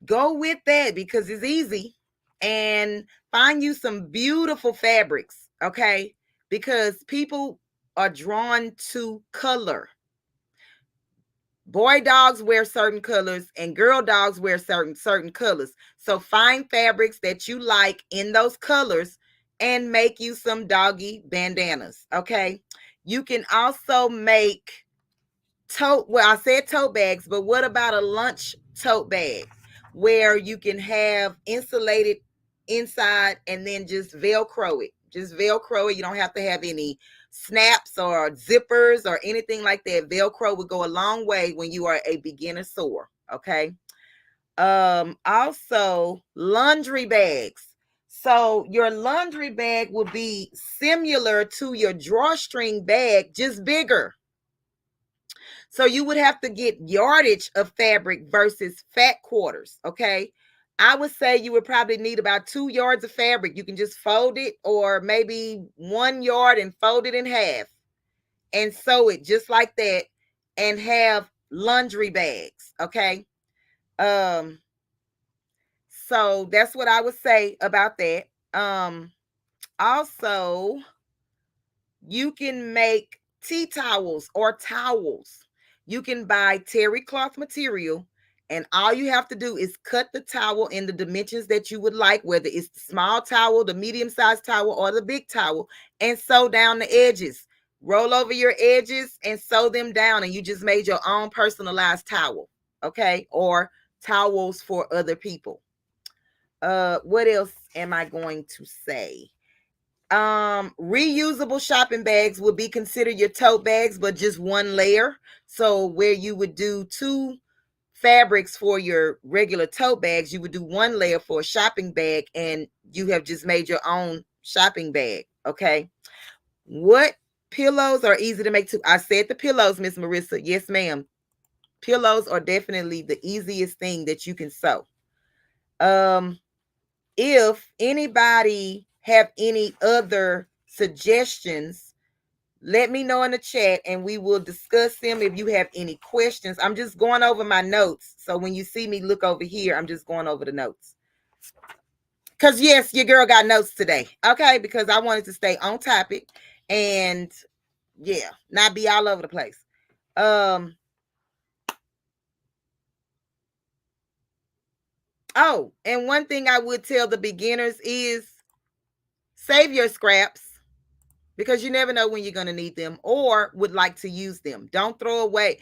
go with that because it's easy, and find you some beautiful fabrics, okay? Because people are drawn to color. Boy dogs wear certain colors and girl dogs wear certain colors. So find fabrics that you like in those colors and make you some doggy bandanas, okay? You can also make I said tote bags, but what about a lunch tote bag where you can have insulated inside and then just Velcro it. Just Velcro it. You don't have to have any snaps or zippers or anything like that. Velcro would go a long way when you are a beginner sewer, okay? Also laundry bags. So your laundry bag will be similar to your drawstring bag, just bigger. So you would have to get yardage of fabric versus fat quarters, okay? I would say you would probably need about 2 yards of fabric. You can just fold it, or maybe 1 yard and fold it in half and sew it just like that and have laundry bags, okay? So that's what I would say about that. Also, you can make tea towels or towels. You can buy terry cloth material, and all you have to do is cut the towel in the dimensions that you would like, whether it's the small towel, the medium-sized towel, or the big towel, and sew down the edges. Roll over your edges and sew them down, and you just made your own personalized towel, okay? Or towels for other people. What else am I going to say? Reusable shopping bags would be considered your tote bags, but just one layer. So where you would do 2 fabrics for your regular tote bags, you would do 1 layer for a shopping bag, and you have just made your own shopping bag, okay? What pillows are easy to make too? I said the pillows, Miss Marissa. Yes, ma'am. Pillows are definitely the easiest thing that you can sew. If anybody have any other suggestions, let me know in the chat and we will discuss them. If you have any questions, I'm just going over my notes. So when you see me look over here, I'm just going over the notes. Because yes, your girl got notes today. Okay, because I wanted to stay on topic and yeah, not be all over the place. Oh, and one thing I would tell the beginners is save your scraps, because you never know when you're going to need them or would like to use them. Don't throw away.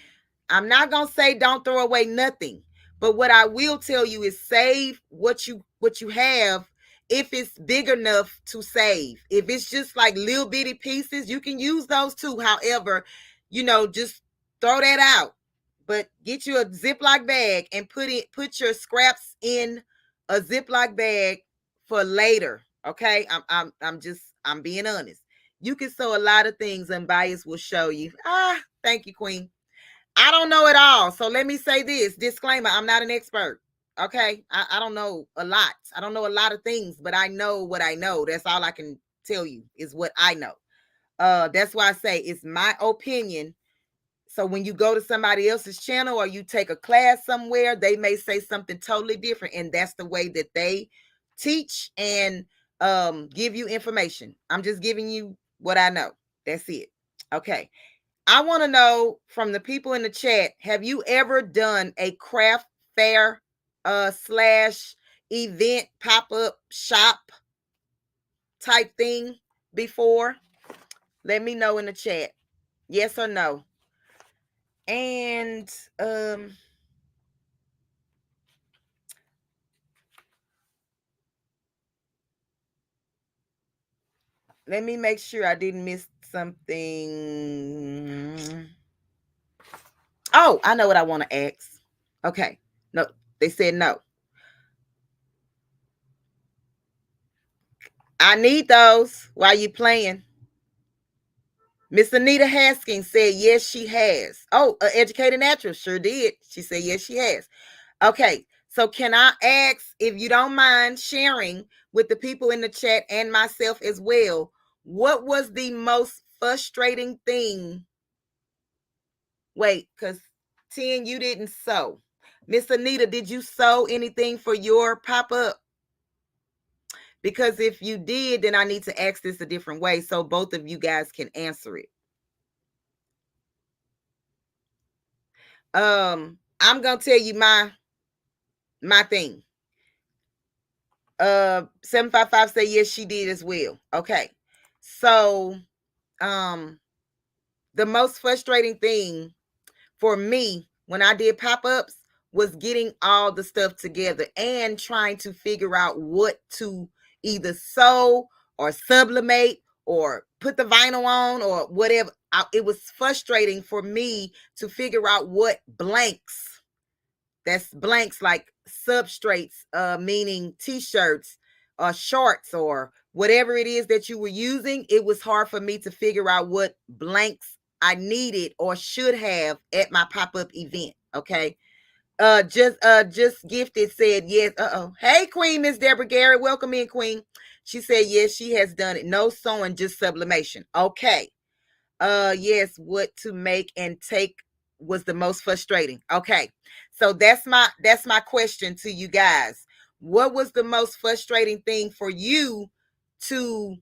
I'm not going to say don't throw away nothing, but what I will tell you is save what you have if it's big enough to save. If it's just like little bitty pieces, you can use those too. However, just throw that out. But get you a Ziploc bag and put your scraps in a Ziploc bag for later. Okay? I'm being honest. You can sew a lot of things, and Unbiased will show you. Thank you, Queen. I don't know it all. So let me say this disclaimer: I'm not an expert. Okay. I don't know a lot. I don't know a lot of things, but I know what I know. That's all I can tell you is what I know. That's why I say it's my opinion. So when you go to somebody else's channel or you take a class somewhere, they may say something totally different. And that's the way that they teach and give you information. I'm just giving you what I know. That's it. Okay. I want to know from the people in the chat, have you ever done a craft fair slash event pop-up shop type thing before? Let me know in the chat. Yes or no. And let me make sure I didn't miss something. Oh, I know what I want to ask. Okay. No, they said no. I need those while you playing. Miss Anita Haskins said yes, she has. Oh, Educated Natural sure did. She said yes, she has. Okay, so can I ask, if you don't mind sharing with the people in the chat and myself as well, what was the most frustrating thing? Wait, because 10, you didn't sew. Miss Anita, did you sew anything for your pop-up? Because if you did, then I need to ask this a different way so both of you guys can answer it. I'm gonna tell you my thing. 755 say yes, she did as well. Okay. So the most frustrating thing for me when I did pop-ups was getting all the stuff together and trying to figure out what to either sew or sublimate or put the vinyl on or whatever. It was frustrating for me to figure out what blanks, that's blanks like substrates, meaning t-shirts or shorts or whatever it is that you were using. It was hard for me to figure out what blanks I needed or should have at my pop-up event. Okay. Just gifted said yes. Hey, Queen Miss Deborah Garrett, welcome in, Queen. She said yes, she has done it. No sewing, just sublimation. Okay. Yes, what to make and take was the most frustrating. Okay. So that's my question to you guys. What was the most frustrating thing for you to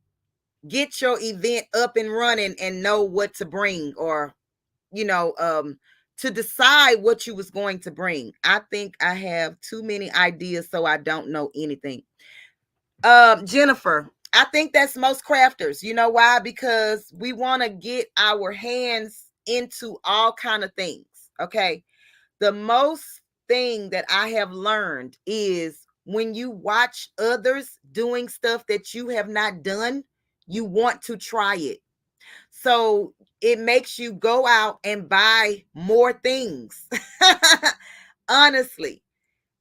get your event up and running and know what to bring, or to decide what you was going to bring? I think I have too many ideas, so I don't know anything. Jennifer, I think that's most crafters. You know why? Because we want to get our hands into all kind of things. Okay. The most thing that I have learned is when you watch others doing stuff that you have not done, you want to try it. So it makes you go out and buy more things. Honestly.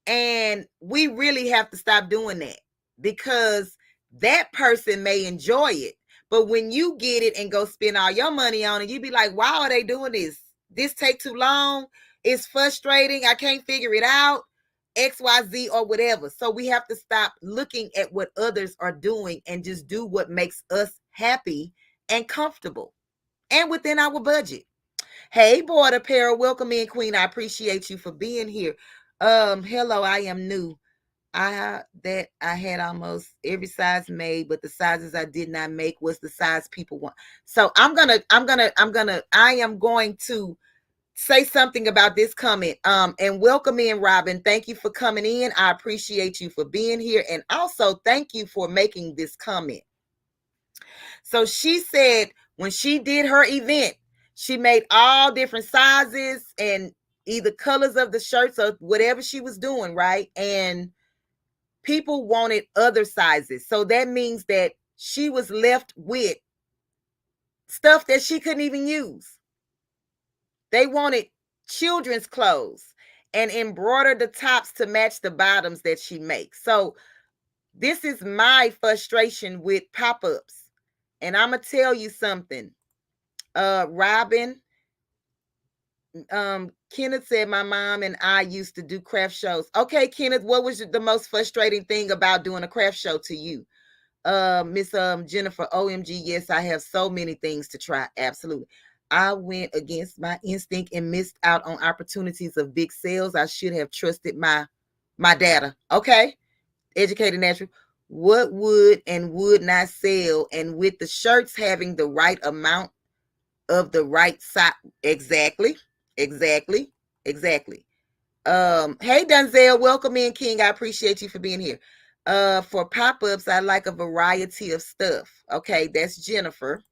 And we really have to stop doing that, because that person may enjoy it. But when you get it and go spend all your money on it, you be like, why are they doing this? This take too long. It's frustrating. I can't figure it out. XYZ or whatever. So we have to stop looking at what others are doing and just do what makes us happy and comfortable. and within our budget. Hey, Board Apparel, welcome in, Queen. I appreciate you for being here. Hello, I am new. I had almost every size made, but the sizes I did not make was the size people want. So I am going to say something about this comment. And welcome in, Robin. Thank you for coming in. I appreciate you for being here. And also thank you for making this comment. So she said when she did her event, she made all different sizes and either colors of the shirts or whatever she was doing, right? And people wanted other sizes. So that means that she was left with stuff that she couldn't even use. They wanted children's clothes and embroider the tops to match the bottoms that she makes. So this is my frustration with pop-ups. And I'm going to tell you something. Robin, Kenneth said my mom and I used to do craft shows. Okay, Kenneth, what was the most frustrating thing about doing a craft show to you? Miss Jennifer, OMG, yes, I have so many things to try. Absolutely. I went against my instinct and missed out on opportunities of big sales. I should have trusted my data. Okay. Educated natural. What would and would not sell, and with the shirts having the right amount of the right size. Exactly. Hey, Dunzel, welcome in, King. I appreciate you for being here. For pop-ups, I like a variety of stuff. Okay, that's Jennifer.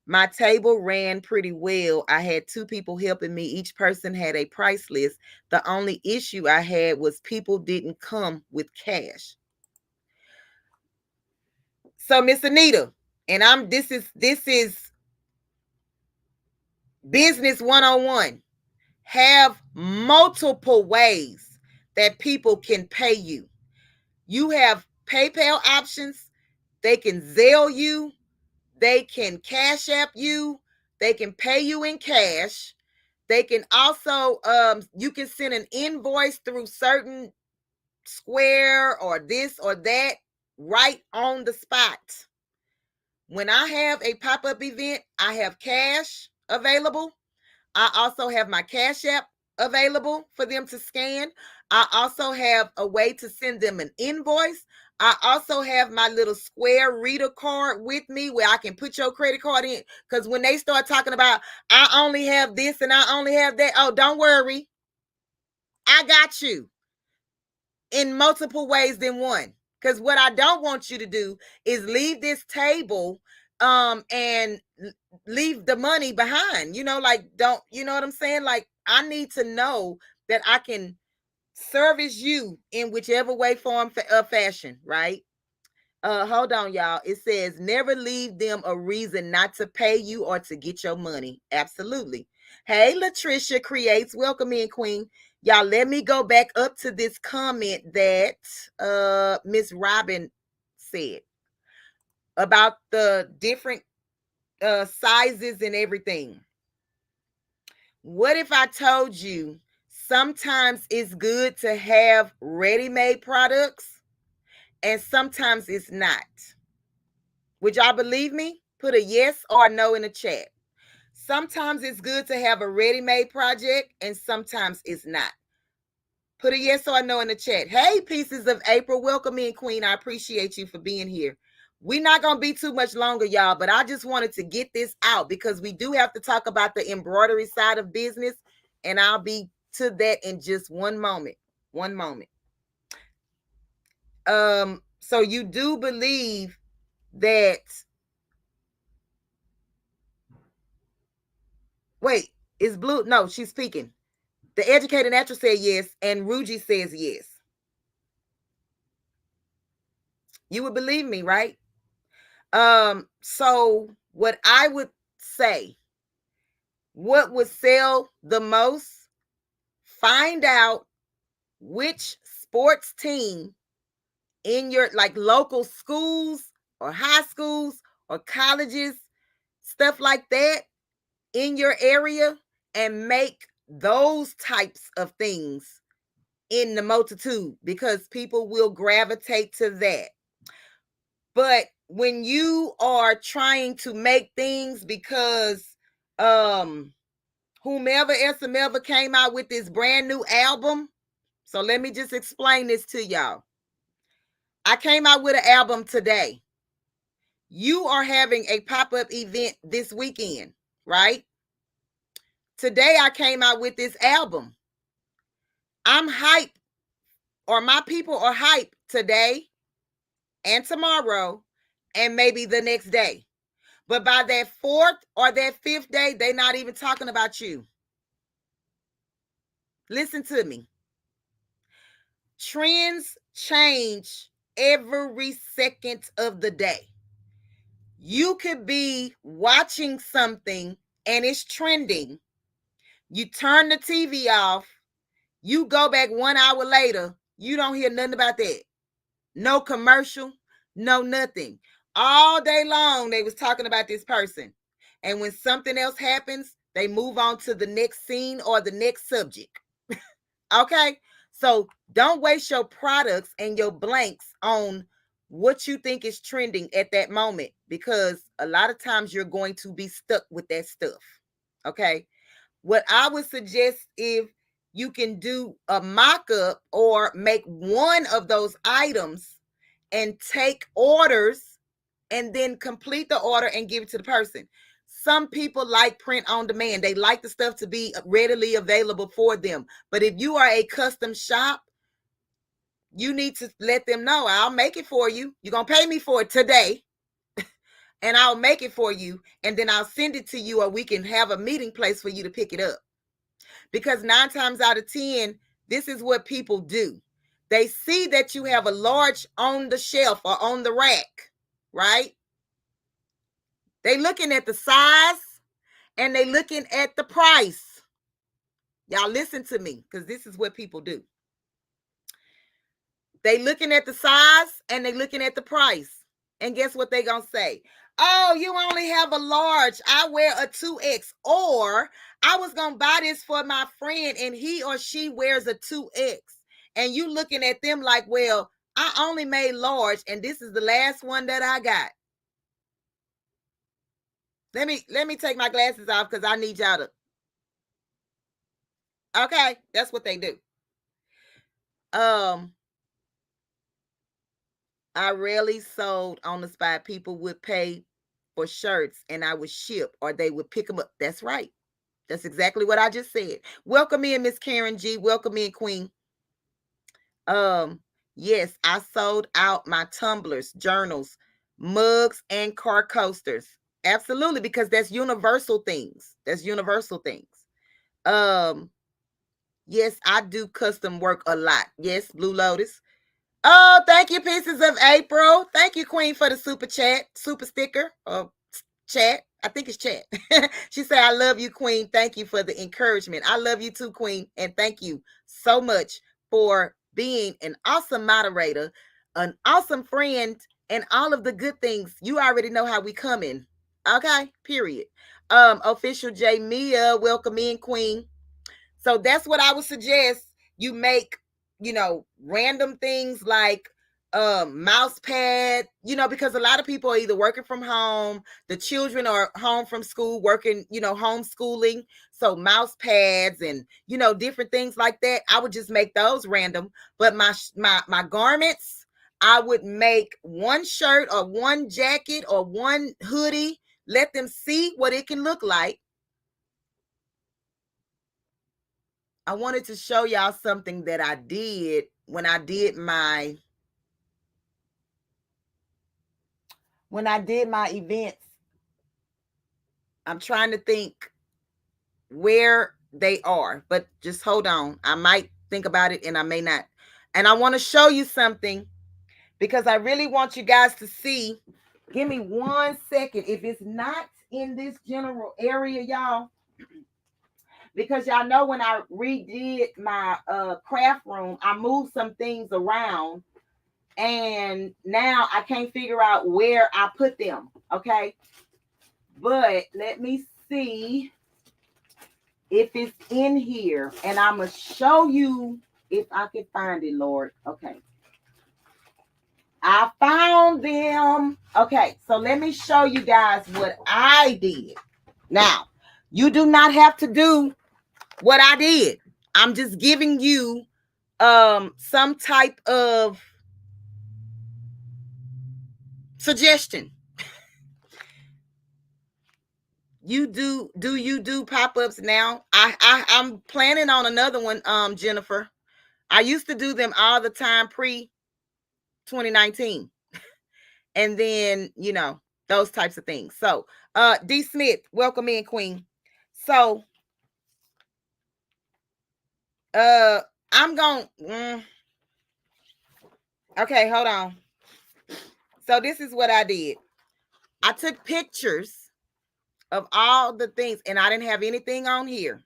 My table ran pretty well. I had 2 people helping me. Each person had a price list. The only issue I had was people didn't come with cash. So, Miss Anita, and this is business 101. Have multiple ways that people can pay you. You have PayPal options. They can Zelle you. They can Cash App you. They can pay you in cash. They can also, you can send an invoice through certain Square or this or that right on the spot. When I have a pop-up event, I have cash available. I also have my Cash App available for them to scan. I also have a way to send them an invoice. I also have my little Square reader card with me where I can put your credit card in. Because when they start talking about, I only have this and I only have that, oh, don't worry. I got you in multiple ways than one. Because what I don't want you to do is leave this table and leave the money behind. Don't, you know what I'm saying? Like, I need to know that I can service you in whichever way, form, fashion, right? Hold on, y'all. It says never leave them a reason not to pay you or to get your money. Absolutely. Hey, Latricia Creates. Welcome in, Queen. Y'all, let me go back up to this comment that Miss Robin said about the different sizes and everything. What if I told you sometimes it's good to have ready-made products and sometimes it's not? Would y'all believe me? Put a yes or a no in the chat. Sometimes it's good to have a ready-made project and sometimes it's not. Put a yes or a no in the chat. Hey, Pieces of April. Welcome in, Queen. I appreciate you for being here. We're not going to be too much longer, y'all, but I just wanted to get this out because we do have to talk about the embroidery side of business, and I'll be to that in just one moment. So you do believe that... Wait, is Blue? No, she's speaking. The Educated Natural said yes, and Ruji says yes. You would believe me, right? So what I would say, what would sell the most, find out which sports team in your local schools or high schools or colleges, stuff like that in your area, and make those types of things in the multitude because people will gravitate to that. But when you are trying to make things because whomever ever came out with this brand new album. So let me just explain this to y'all. I came out with an album today. You are having a pop-up event this weekend, right? Today I came out with this album. I'm hyped, or my people are hyped today and tomorrow and maybe the next day. But by that fourth or that fifth day, they're not even talking about you. Listen to me. Trends change every second of the day. You could be watching something and it's trending. You turn the TV off. You go back 1 hour later. You don't hear nothing about that. No commercial, no nothing. All day long, they was talking about this person. And when something else happens, they move on to the next scene or the next subject. Okay? So don't waste your products and your blanks on what you think is trending at that moment, because a lot of times you're going to be stuck with that stuff. Okay? What I would suggest, if you can do a mock-up or make one of those items and take orders and then complete the order and give it to the person. Some people like print on demand. They like the stuff to be readily available for them. But if you are a custom shop, you need to let them know, I'll make it for you. You're going to pay me for it today. And I'll make it for you. And then I'll send it to you, or we can have a meeting place for you to pick it up. Because 9 times out of 10, this is what people do. They see that you have a large on the shelf or on the rack, right? They looking at the size and they looking at the price. Y'all listen to me, because this is what people do. They looking at the size and they looking at the price. And guess what they gonna say? Oh, you only have a large. I wear a 2X. Or I was gonna buy this for my friend and he or she wears a 2X. And you looking at them like, well, I only made large and this is the last one that I got. Let me take my glasses off, because I need y'all to. Okay, that's what they do. I rarely sold on the spot. People would pay for shirts and I would ship, or they would pick them up. That's right. That's exactly what I just said. Welcome in, Miss Karen G. Welcome in, Queen. Yes, I sold out my tumblers, journals, mugs, and car coasters. Absolutely, because that's universal things. That's universal things. Yes, I do custom work a lot. Yes, Blue Lotus. Oh, thank you, Pieces of April. Thank you, Queen, for the super chat, super sticker, or chat. I think it's chat. She said, I love you, Queen. Thank you for the encouragement. I love you too, Queen. And thank you so much for being an awesome moderator, an awesome friend, and all of the good things. You already know how we come in. Okay, period. Official J Mia, welcome in, Queen. So that's what I would suggest. You make, random things like mouse pad, because a lot of people are either working from home, the children are home from school, working, homeschooling. So mouse pads and, different things like that. I would just make those random. But my garments, I would make one shirt or one jacket or one hoodie. Let them see what it can look like. I wanted to show y'all something that I did when I did my events. I'm trying to think where they are, but just hold on. I might think about it and I may not. And I want to show you something, because I really want you guys to see. Give me 1 second. If it's not in this general area, y'all, because y'all know when I redid my craft room, I moved some things around. And now I can't figure out where I put them. Okay. But let me see if it's in here. And I'm going to show you if I can find it, Lord. Okay. I found them. Okay, so let me show you guys what I did. Now, you do not have to do what I did. I'm just giving you some type of suggestion. You do pop-ups now? I'm planning on another one, Jennifer. I used to do them all the time pre 2019. And then, those types of things. So, D Smith, welcome in, Queen. So, I'm going okay, hold on. So this is what I did. I took pictures of all the things, and I didn't have anything on here.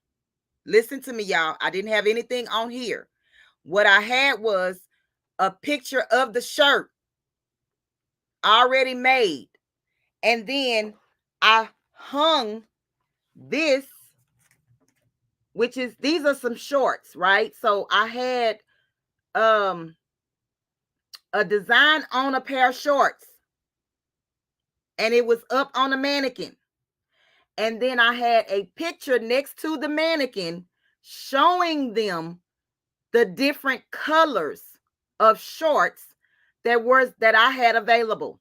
Listen to me, y'all. I didn't have anything on here. What I had was a picture of the shirt already made. And then I hung this, which is, these are some shorts, right? So I had a design on a pair of shorts, and it was up on a mannequin. And then I had a picture next to the mannequin showing them the different colors of shorts that I had available.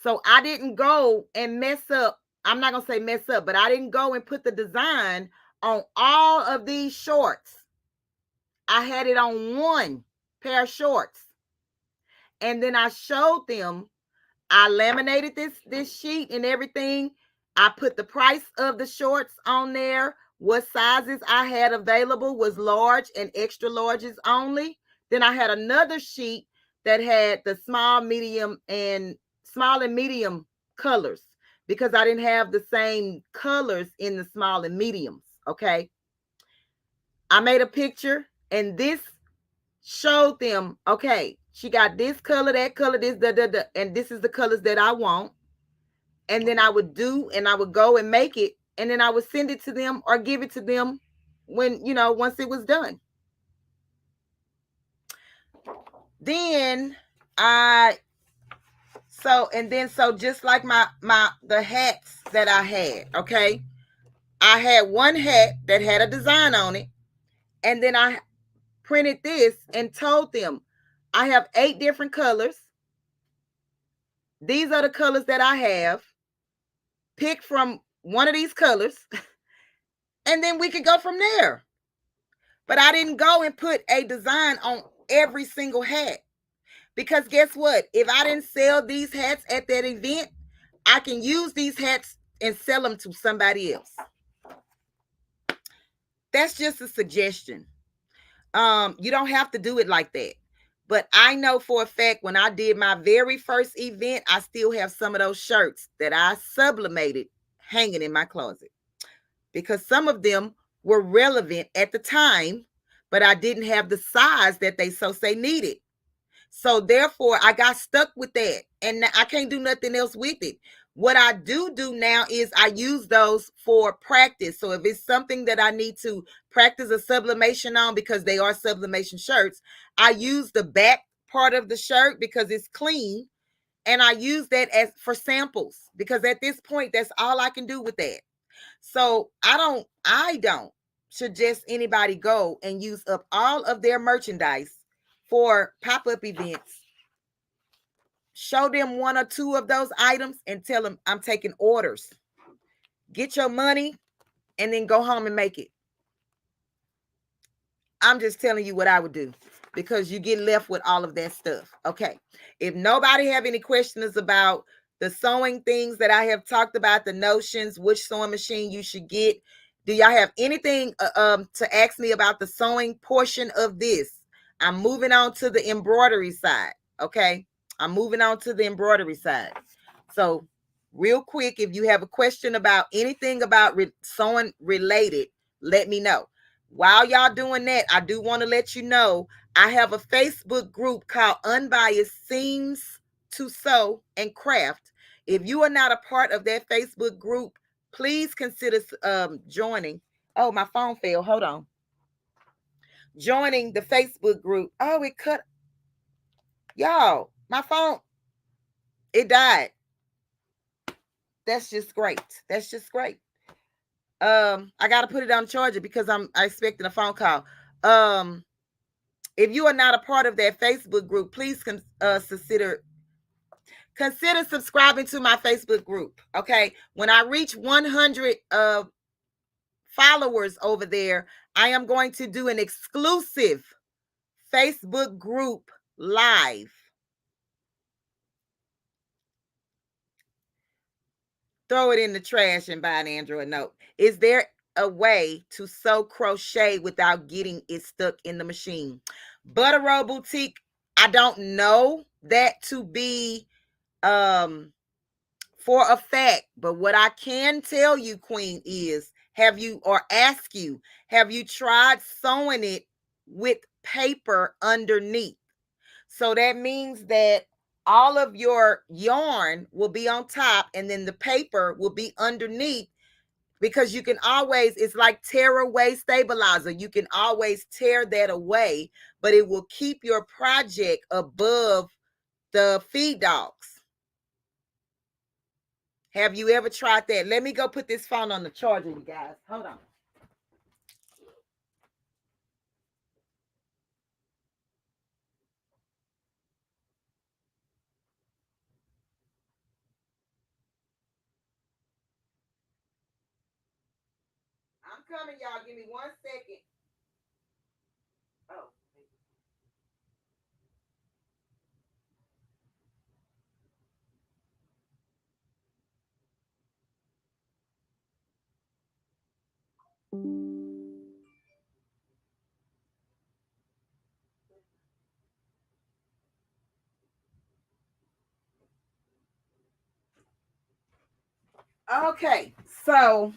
So I didn't go and mess up. I'm not going to say mess up, but I didn't go and put the design on all of these shorts. I had it on one pair of shorts. And then I showed them, I laminated this sheet and everything. I put the price of the shorts on there. What sizes I had available was large and extra larges only. Then I had another sheet that had the small and medium colors, because I didn't have the same colors in the small and mediums. Okay. I made a picture, and this showed them, okay, she got this color, that color, this, and this is the colors that I want. And then I would go and make it, and then I would send it to them or give it to them when, once it was done. Then so just like the hats that I had, okay, I had one hat that had a design on it, and then I printed this and told them, I have 8 different colors. These are the colors that I have. Pick from one of these colors, and then we could go from there. But I didn't go and put a design on every single hat, because guess what? If I didn't sell these hats at that event, I can use these hats and sell them to somebody else. That's just a suggestion. You don't have to do it like that. But I know for a fact, when I did my very first event, I still have some of those shirts that I sublimated hanging in my closet, because some of them were relevant at the time, but I didn't have the size that they say needed. So therefore, I got stuck with that, and I can't do nothing else with it. What I do now is I use those for practice. So if it's something that I need to practice a sublimation on, because they are sublimation shirts, I use the back part of the shirt because it's clean, and I use that as for samples, because at this point, that's all I can do with that. So I don't suggest anybody go and use up all of their merchandise for pop-up events. Show them 1 or 2 of those items and tell them, I'm taking orders. Get your money and then go home and make it. I'm just telling you what I would do, because you get left with all of that stuff. Okay. If nobody have any questions about the sewing things that I have talked about, the notions, which sewing machine you should get, do y'all have anything to ask me about the sewing portion of this? I'm moving on to the embroidery side. Okay. I'm moving on to the embroidery side. So real quick, if you have a question about anything about sewing related, let me know. While y'all doing that, I do want to let you know I have a Facebook group called Unbiased Seams to Sew and Craft. If you are not a part of that Facebook group, please consider joining. Oh, my phone fell. Hold on. Joining the Facebook group. Oh, it cut. Y'all, My phone, it died. That's just great. That's just great. I gotta put it on charger because I expecting a phone call. If you are not a part of that Facebook group, please consider subscribing to my Facebook group. Okay, when I reach 100 followers over there, I am going to do an exclusive Facebook group live. Throw it in the trash and buy an Android note. Is there a way to sew crochet without getting it stuck in the machine? Butter Roll Boutique, I don't know that to be for a fact, but what I can tell you, Queen, is have you tried sewing it with paper underneath? So that means that all of your yarn will be on top and then the paper will be underneath, because you can always, it's like tear away stabilizer. You can always tear that away, but it will keep your project above the feed dogs. Have you ever tried that? Let me go put this phone on the charger, you guys. Hold on. I'm coming, y'all. Give me 1 second. Oh. Okay, so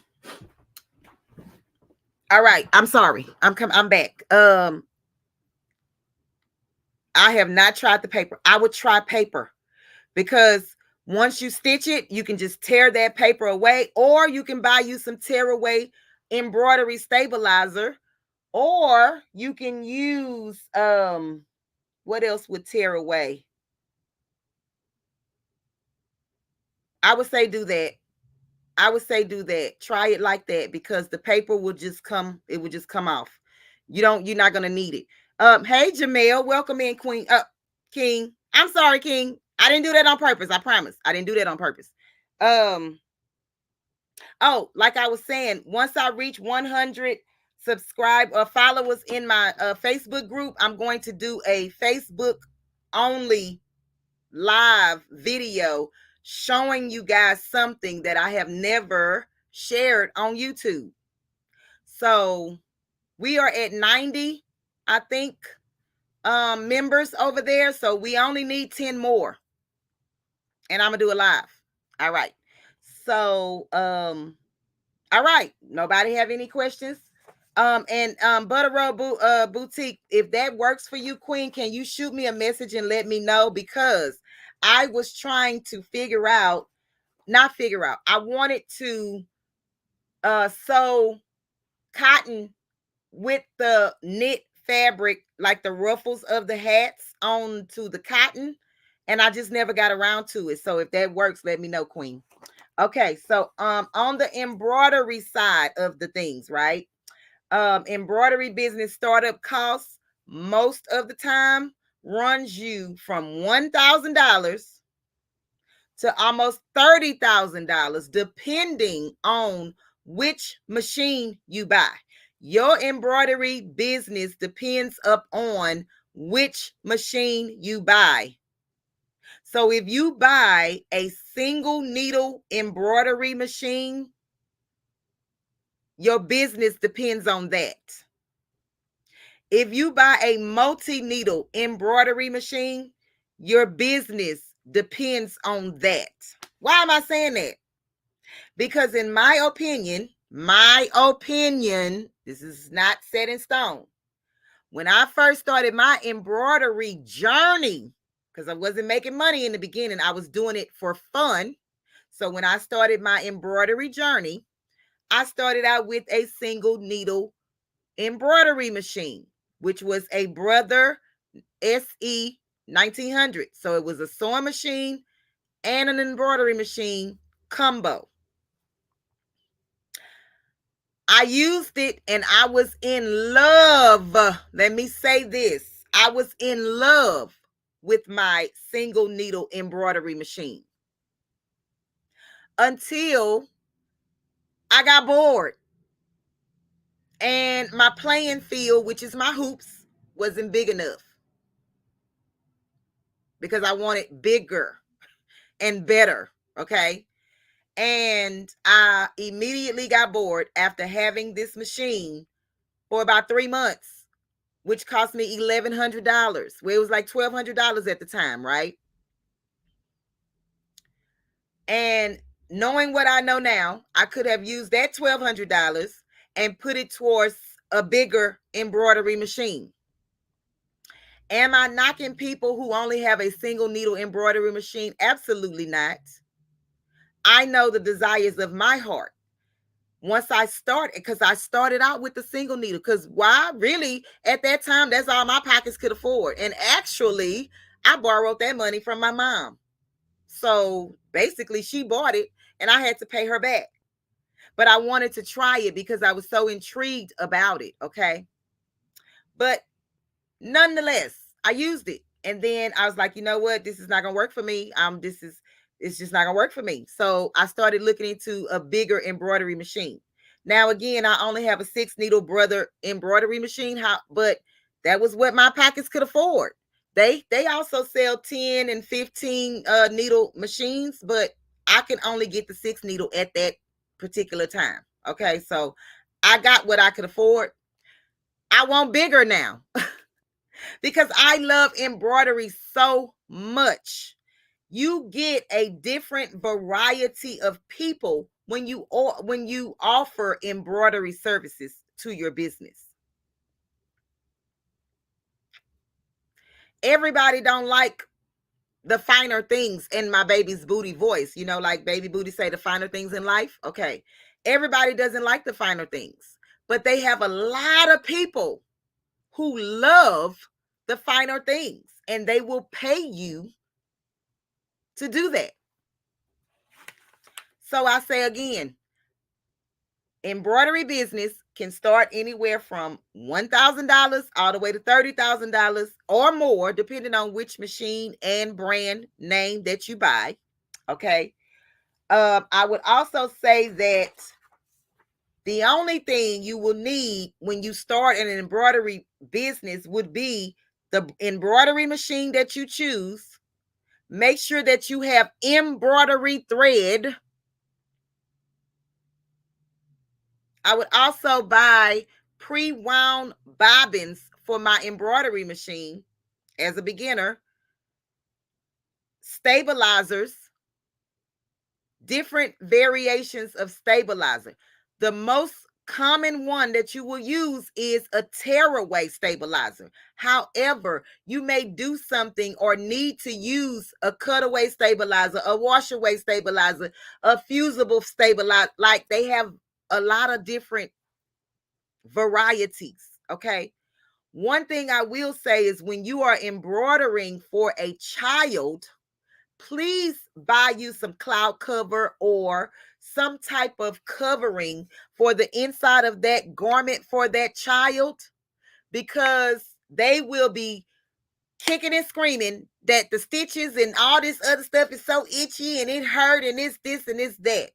all right. I'm sorry. I'm back. I have not tried the paper. I would try paper because once you stitch it, you can just tear that paper away, or you can buy you some tear away embroidery stabilizer, or you can use what else would tear away? I would say do that. I would say do that. Try it like that because the paper will just come, it will just come off. You're not gonna need it. Hey Jamel, welcome in, Queen. King. I'm sorry, King. I didn't do that on purpose. I promise. I didn't do that on purpose. Um, oh, like I was saying, once I reach 100 subscribe or followers in my Facebook group, I'm going to do a Facebook only live video showing you guys something that I have never shared on YouTube. So we are at 90, I think, members over there. So we only need 10 more. And I'm gonna do it live. All right. So all right. Nobody have any questions? And Butter Roll Boutique, if that works for you, Queen, can you shoot me a message and let me know? Because I was trying to I wanted to sew cotton with the knit fabric, like the ruffles of the hats onto the cotton, and I just never got around to it. So if that works, let me know, Queen. Okay, so on the embroidery side of the things, right? Embroidery business startup costs most of the time runs you from $1,000 to almost $30,000, depending on which machine you buy. Your embroidery business depends upon which machine you buy. So if you buy a single needle embroidery machine, your business depends on that. If you buy a multi-needle embroidery machine, your business depends on that. Why am I saying that? Because in my opinion, this is not set in stone. When I first started my embroidery journey, because I wasn't making money in the beginning, I was doing it for fun. So when I started my embroidery journey, I started out with a single needle embroidery machine, which was a Brother SE $1,900. So it was a sewing machine and an embroidery machine combo. I used it and I was in love. Let me say this. I was in love with my single needle embroidery machine until I got bored. And my playing field, which is my hoops, wasn't big enough because I wanted bigger and better. Okay. And I immediately got bored after having this machine for about 3 months, which cost me $1,100. Well, it was like $1,200 at the time, right? And knowing what I know now, I could have used that $1,200 and put it towards a bigger embroidery machine. Am I knocking people who only have a single needle embroidery machine? Absolutely not. I know the desires of my heart. Once I started, because I started out with the single needle, because why? Really, at that time, that's all my pockets could afford. And actually, I borrowed that money from my mom. So basically, she bought it and I had to pay her back. But I wanted to try it because I was so intrigued about it. Okay. But nonetheless, I used it. And then I was like, you know what? This is not gonna work for me. It's just not gonna work for me. So I started looking into a bigger embroidery machine. Now, again, I only have a 6-needle brother embroidery machine, but that was what my pockets could afford. They also sell 10 and 15 needle machines, but I can only get the 6-needle at that particular time. Okay, so I got what I could afford. I want bigger now. Because I love embroidery so much. You get a different variety of people when you offer embroidery services to your business. Everybody don't like the finer things in my baby's booty voice. You know, like baby booty say the finer things in life. Okay. Everybody doesn't like the finer things, but they have a lot of people who love the finer things and they will pay you to do that. So I say again, embroidery business can start anywhere from $1,000 all the way to $30,000 or more, depending on which machine and brand name that you buy. Okay. I would also say that the only thing you will need when you start an embroidery business would be the embroidery machine that you choose. Make sure that you have embroidery thread. I would also buy pre-wound bobbins for my embroidery machine as a beginner, stabilizers, different variations of stabilizer. The most common one that you will use is a tearaway stabilizer. However, you may do something or need to use a cutaway stabilizer, a washaway stabilizer, a fusible stabilizer. Like they have a lot of different varieties. Okay. One thing I will say is when you are embroidering for a child, please buy you some cloud cover or some type of covering for the inside of that garment for that child, because they will be kicking and screaming that the stitches and all this other stuff is so itchy and it hurt and it's this and it's that.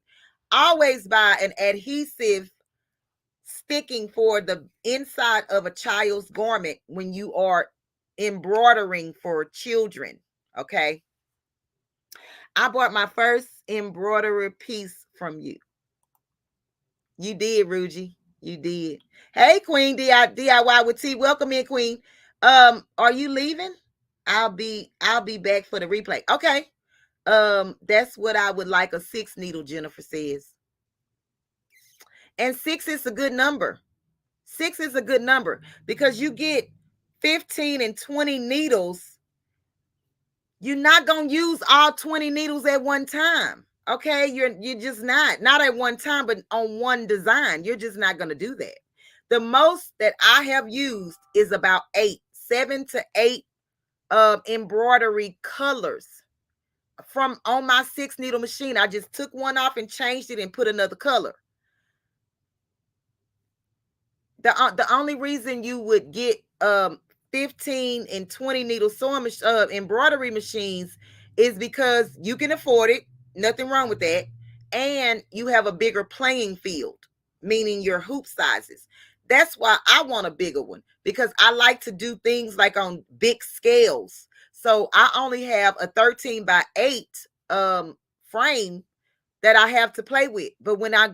Always buy an adhesive sticking for the inside of a child's garment when you are embroidering for children. Okay. I bought my first embroidery piece from you. You did, Ruji. You did. Hey, Queen DIY with T. Welcome in, Queen. Are you leaving? I'll be back for the replay. Okay. That's what I would like a 6-needle, Jennifer says. And 6 is a good number. 6 is a good number because you get 15 and 20 needles. You're not going to use all 20 needles at one time. Okay. You're just not at one time, but on one design. You're just not going to do that. The most that I have used is about 7 to 8 embroidery colors from on my 6-needle machine. I just took one off and changed it and put another color. The only reason you would get 15 and 20 needle sewing embroidery machines is because you can afford it. Nothing wrong with that. And you have a bigger playing field, meaning your hoop sizes. That's why I want a bigger one, because I like to do things like on big scales. So I only have a 13 by 8 frame that I have to play with. But when I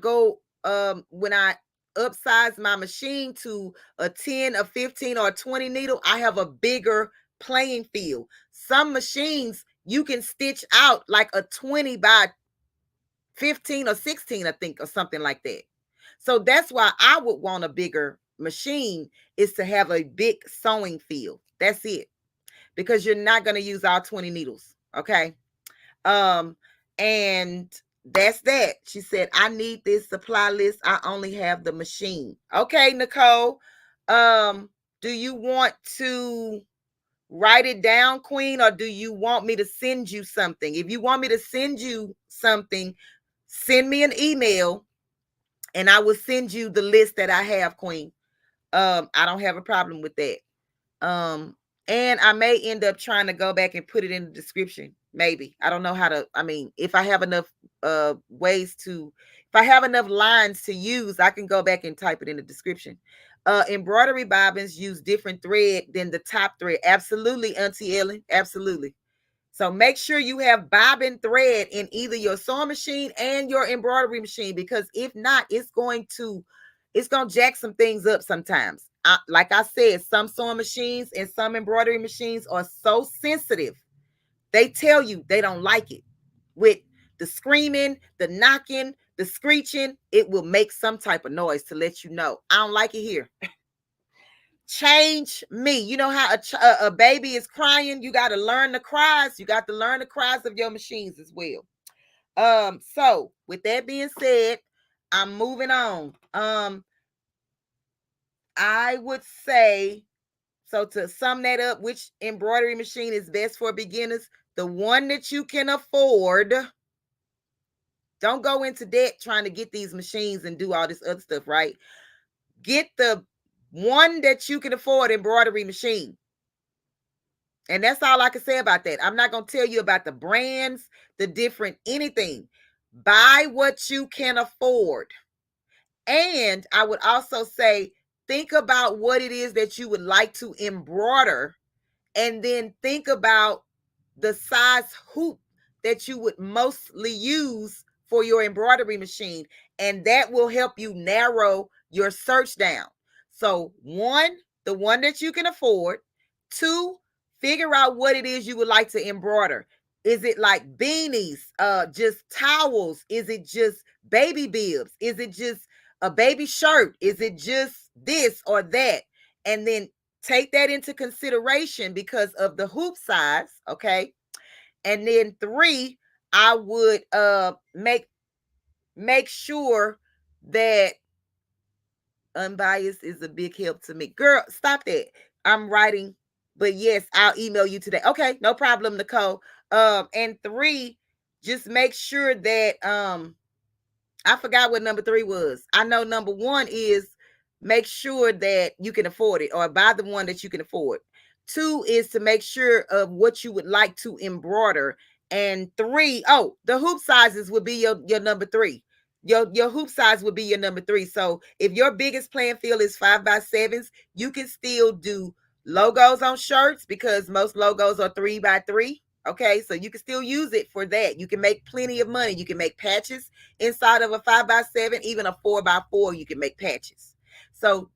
upsize my machine to a 10, a 15, or a 20 needle, I have a bigger playing field. Some machines you can stitch out like a 20 by 15 or 16, I think, or something like that. So that's why I would want a bigger machine, is to have a big sewing field. That's it. Because you're not going to use all 20 needles. Okay. And that's that. She said, I need this supply list. I only have the machine. Okay, Nicole. Do you want to write it down, Queen, or do you want me to send you something? If you want me to send you something, send me an email and I will send you the list that I have, Queen. I don't have a problem with that. And I may end up trying to go back and put it in the description. Maybe. I don't know how to, if I have enough if I have enough lines to use, I can go back and type it in the description. Embroidery bobbins use different thread than the top thread. Absolutely, Auntie Ellen. Absolutely. So make sure you have bobbin thread in either your sewing machine and your embroidery machine, because if not, it's going to jack some things up sometimes. Like I said, some sewing machines and some embroidery machines are so sensitive. They tell you they don't like it. With the screaming, the knocking, the screeching, it will make some type of noise to let you know, I don't like it here. Change me. You know how a baby is crying? You got to learn the cries. You got to learn the cries of your machines as well. So with that being said, I'm moving on. I would say, so to sum that up, which embroidery machine is best for beginners? The one that you can afford. Don't go into debt trying to get these machines and do all this other stuff, right? Get the one that you can afford embroidery machine. And that's all I can say about that. I'm not going to tell you about the brands, the different anything. Buy what you can afford. And I would also say, think about what it is that you would like to embroider, and then think about the size hoop that you would mostly use for your embroidery machine. And that will help you narrow your search down. So one, the one that you can afford. Two, figure out what it is you would like to embroider. Is it like beanies, just towels? Is it just baby bibs? Is it just a baby shirt? Is it just this or that? And then take that into consideration because of the hoop size, okay? And then three, I would make sure that Unbiased is a big help to me. Girl, stop that. I'm writing, but yes, I'll email you today. Okay, no problem, Nicole. And three, just make sure that I forgot what number 3 was. I know number 1 is make sure that you can afford it, or buy the one that you can afford. 2 is to make sure of what you would like to embroider. And 3, oh, the hoop sizes would be your number 3. Your hoop size would be your number 3. So if your biggest playing field is 5x7s, you can still do logos on shirts, because most logos are 3x3. Okay, so you can still use it for that. You can make plenty of money. You can make patches inside of a 5x7, even a 4x4, you can make patches. So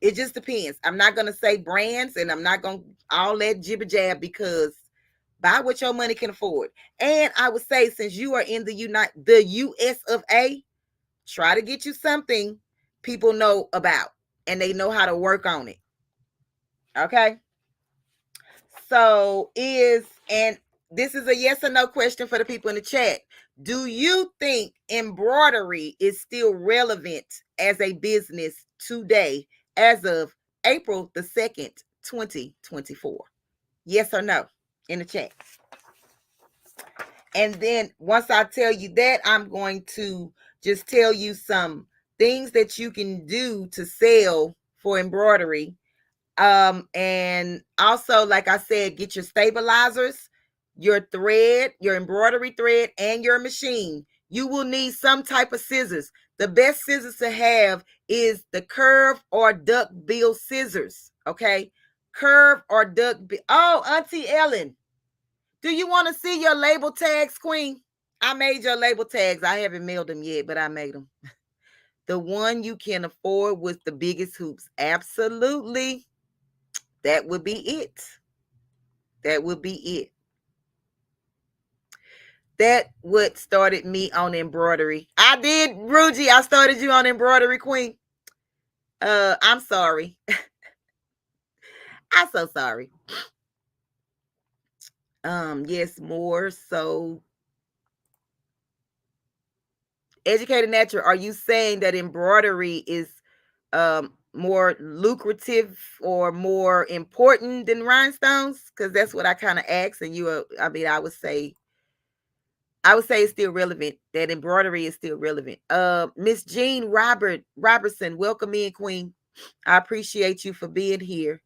it just depends. I'm not going to say brands, and I'm not going to all that jibber jab, because buy what your money can afford. And I would say, since you are in the US of A, try to get you something people know about and they know how to work on it. Okay. So this is a yes or no question for the people in the chat. Do you think embroidery is still relevant as a business today, as of April the 2nd, 2024? Yes or no in the chat. And then once I tell you that, I'm going to just tell you some things that you can do to sell for embroidery. And also, like I said, get your stabilizers, your thread, your embroidery thread, and your machine. You will need some type of scissors. The best scissors to have is the curve or duck bill scissors. Okay, curve or duck bill. Oh, Auntie Ellen, do you want to see your label tags, Queen? I made your label tags. I haven't mailed them yet, but I made them. The one you can afford with the biggest hoops. Absolutely. That would be it. That would be it. That what started me on embroidery. I did, Ruji. I started you on embroidery, Queen. I'm sorry. I'm so sorry. Yes, more so. Educated Natural, are you saying that embroidery is more lucrative or more important than rhinestones? Because that's what I kind of asked, and I would say it's still relevant. That embroidery is still relevant. Miss Jean Robertson, welcome in, Queen. I appreciate you for being here.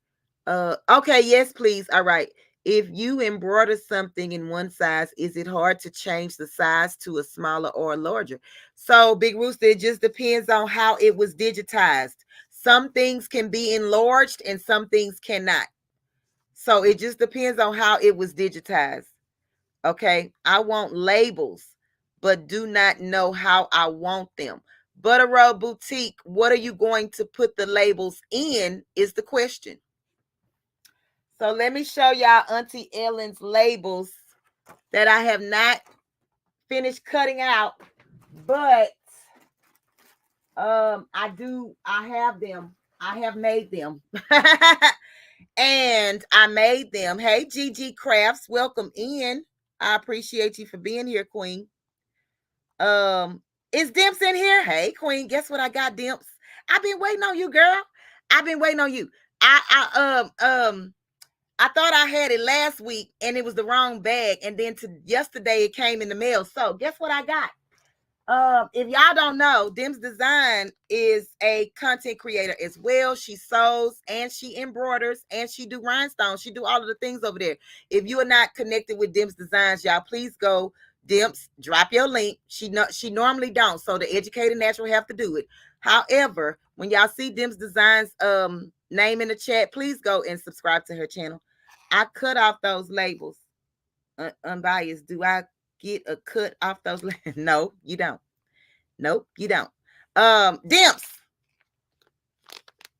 Okay, yes, please. All right. If you embroider something in one size, is it hard to change the size to a smaller or a larger? So, Big Rooster, it just depends on how it was digitized. Some things can be enlarged and some things cannot. So, it just depends on how it was digitized. Okay. I want labels, but do not know how I want them. Butter Roll Boutique, what are you going to put the labels in is the question. So let me show y'all Auntie Ellen's labels that I have not finished cutting out, but I have them. I have made them. And I made them. Hey, Gigi Crafts, welcome in. I appreciate you for being here, Queen. Is Dimps in here? Hey, Queen, guess what I got, Dimps? I've been waiting on you, girl. I've been waiting on you. I thought I had it last week and it was the wrong bag. And then yesterday it came in the mail. So guess what I got? If y'all don't know, Dim's Design is a content creator as well. She sews and she embroiders and she do rhinestones. She do all of the things over there. If you are not connected with Dim's Designs, y'all please go. Dim's, drop your link. She normally don't. So the Educated Natural have to do it. However, when y'all see Dim's Designs name in the chat, please go and subscribe to her channel. I cut off those labels. Unbiased. Do I get a cut off those? No, you don't. Nope, you don't. Dimps.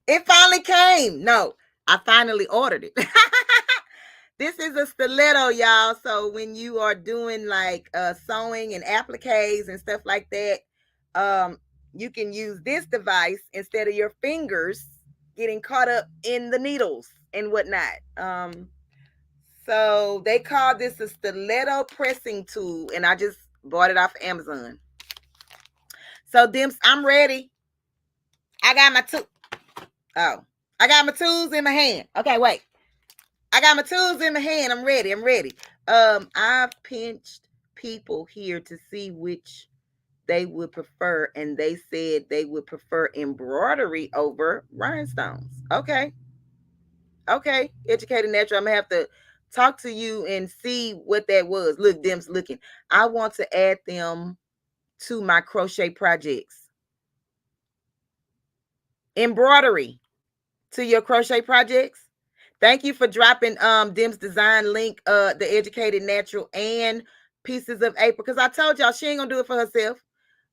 It finally came. No, I finally ordered it. This is a stiletto, y'all. So when you are doing like sewing and appliques and stuff like that, you can use this device instead of your fingers getting caught up in the needles and whatnot. So they call this a stiletto pressing tool, and I just bought it off Amazon. So Dimps, I'm ready. I got my tools in my hand. Okay, wait. I got my tools in my hand. I'm ready. I've pinched people here to see which they would prefer, and they said they would prefer embroidery over rhinestones. Okay, Educated Natural. I'm gonna have to talk to you and see what that was. Look, them's looking. I want to add them to my crochet projects. Embroidery to your crochet projects. Thank you for dropping Dim's Design link, the Educated Natural and Pieces of April, because I told y'all she ain't gonna do it for herself.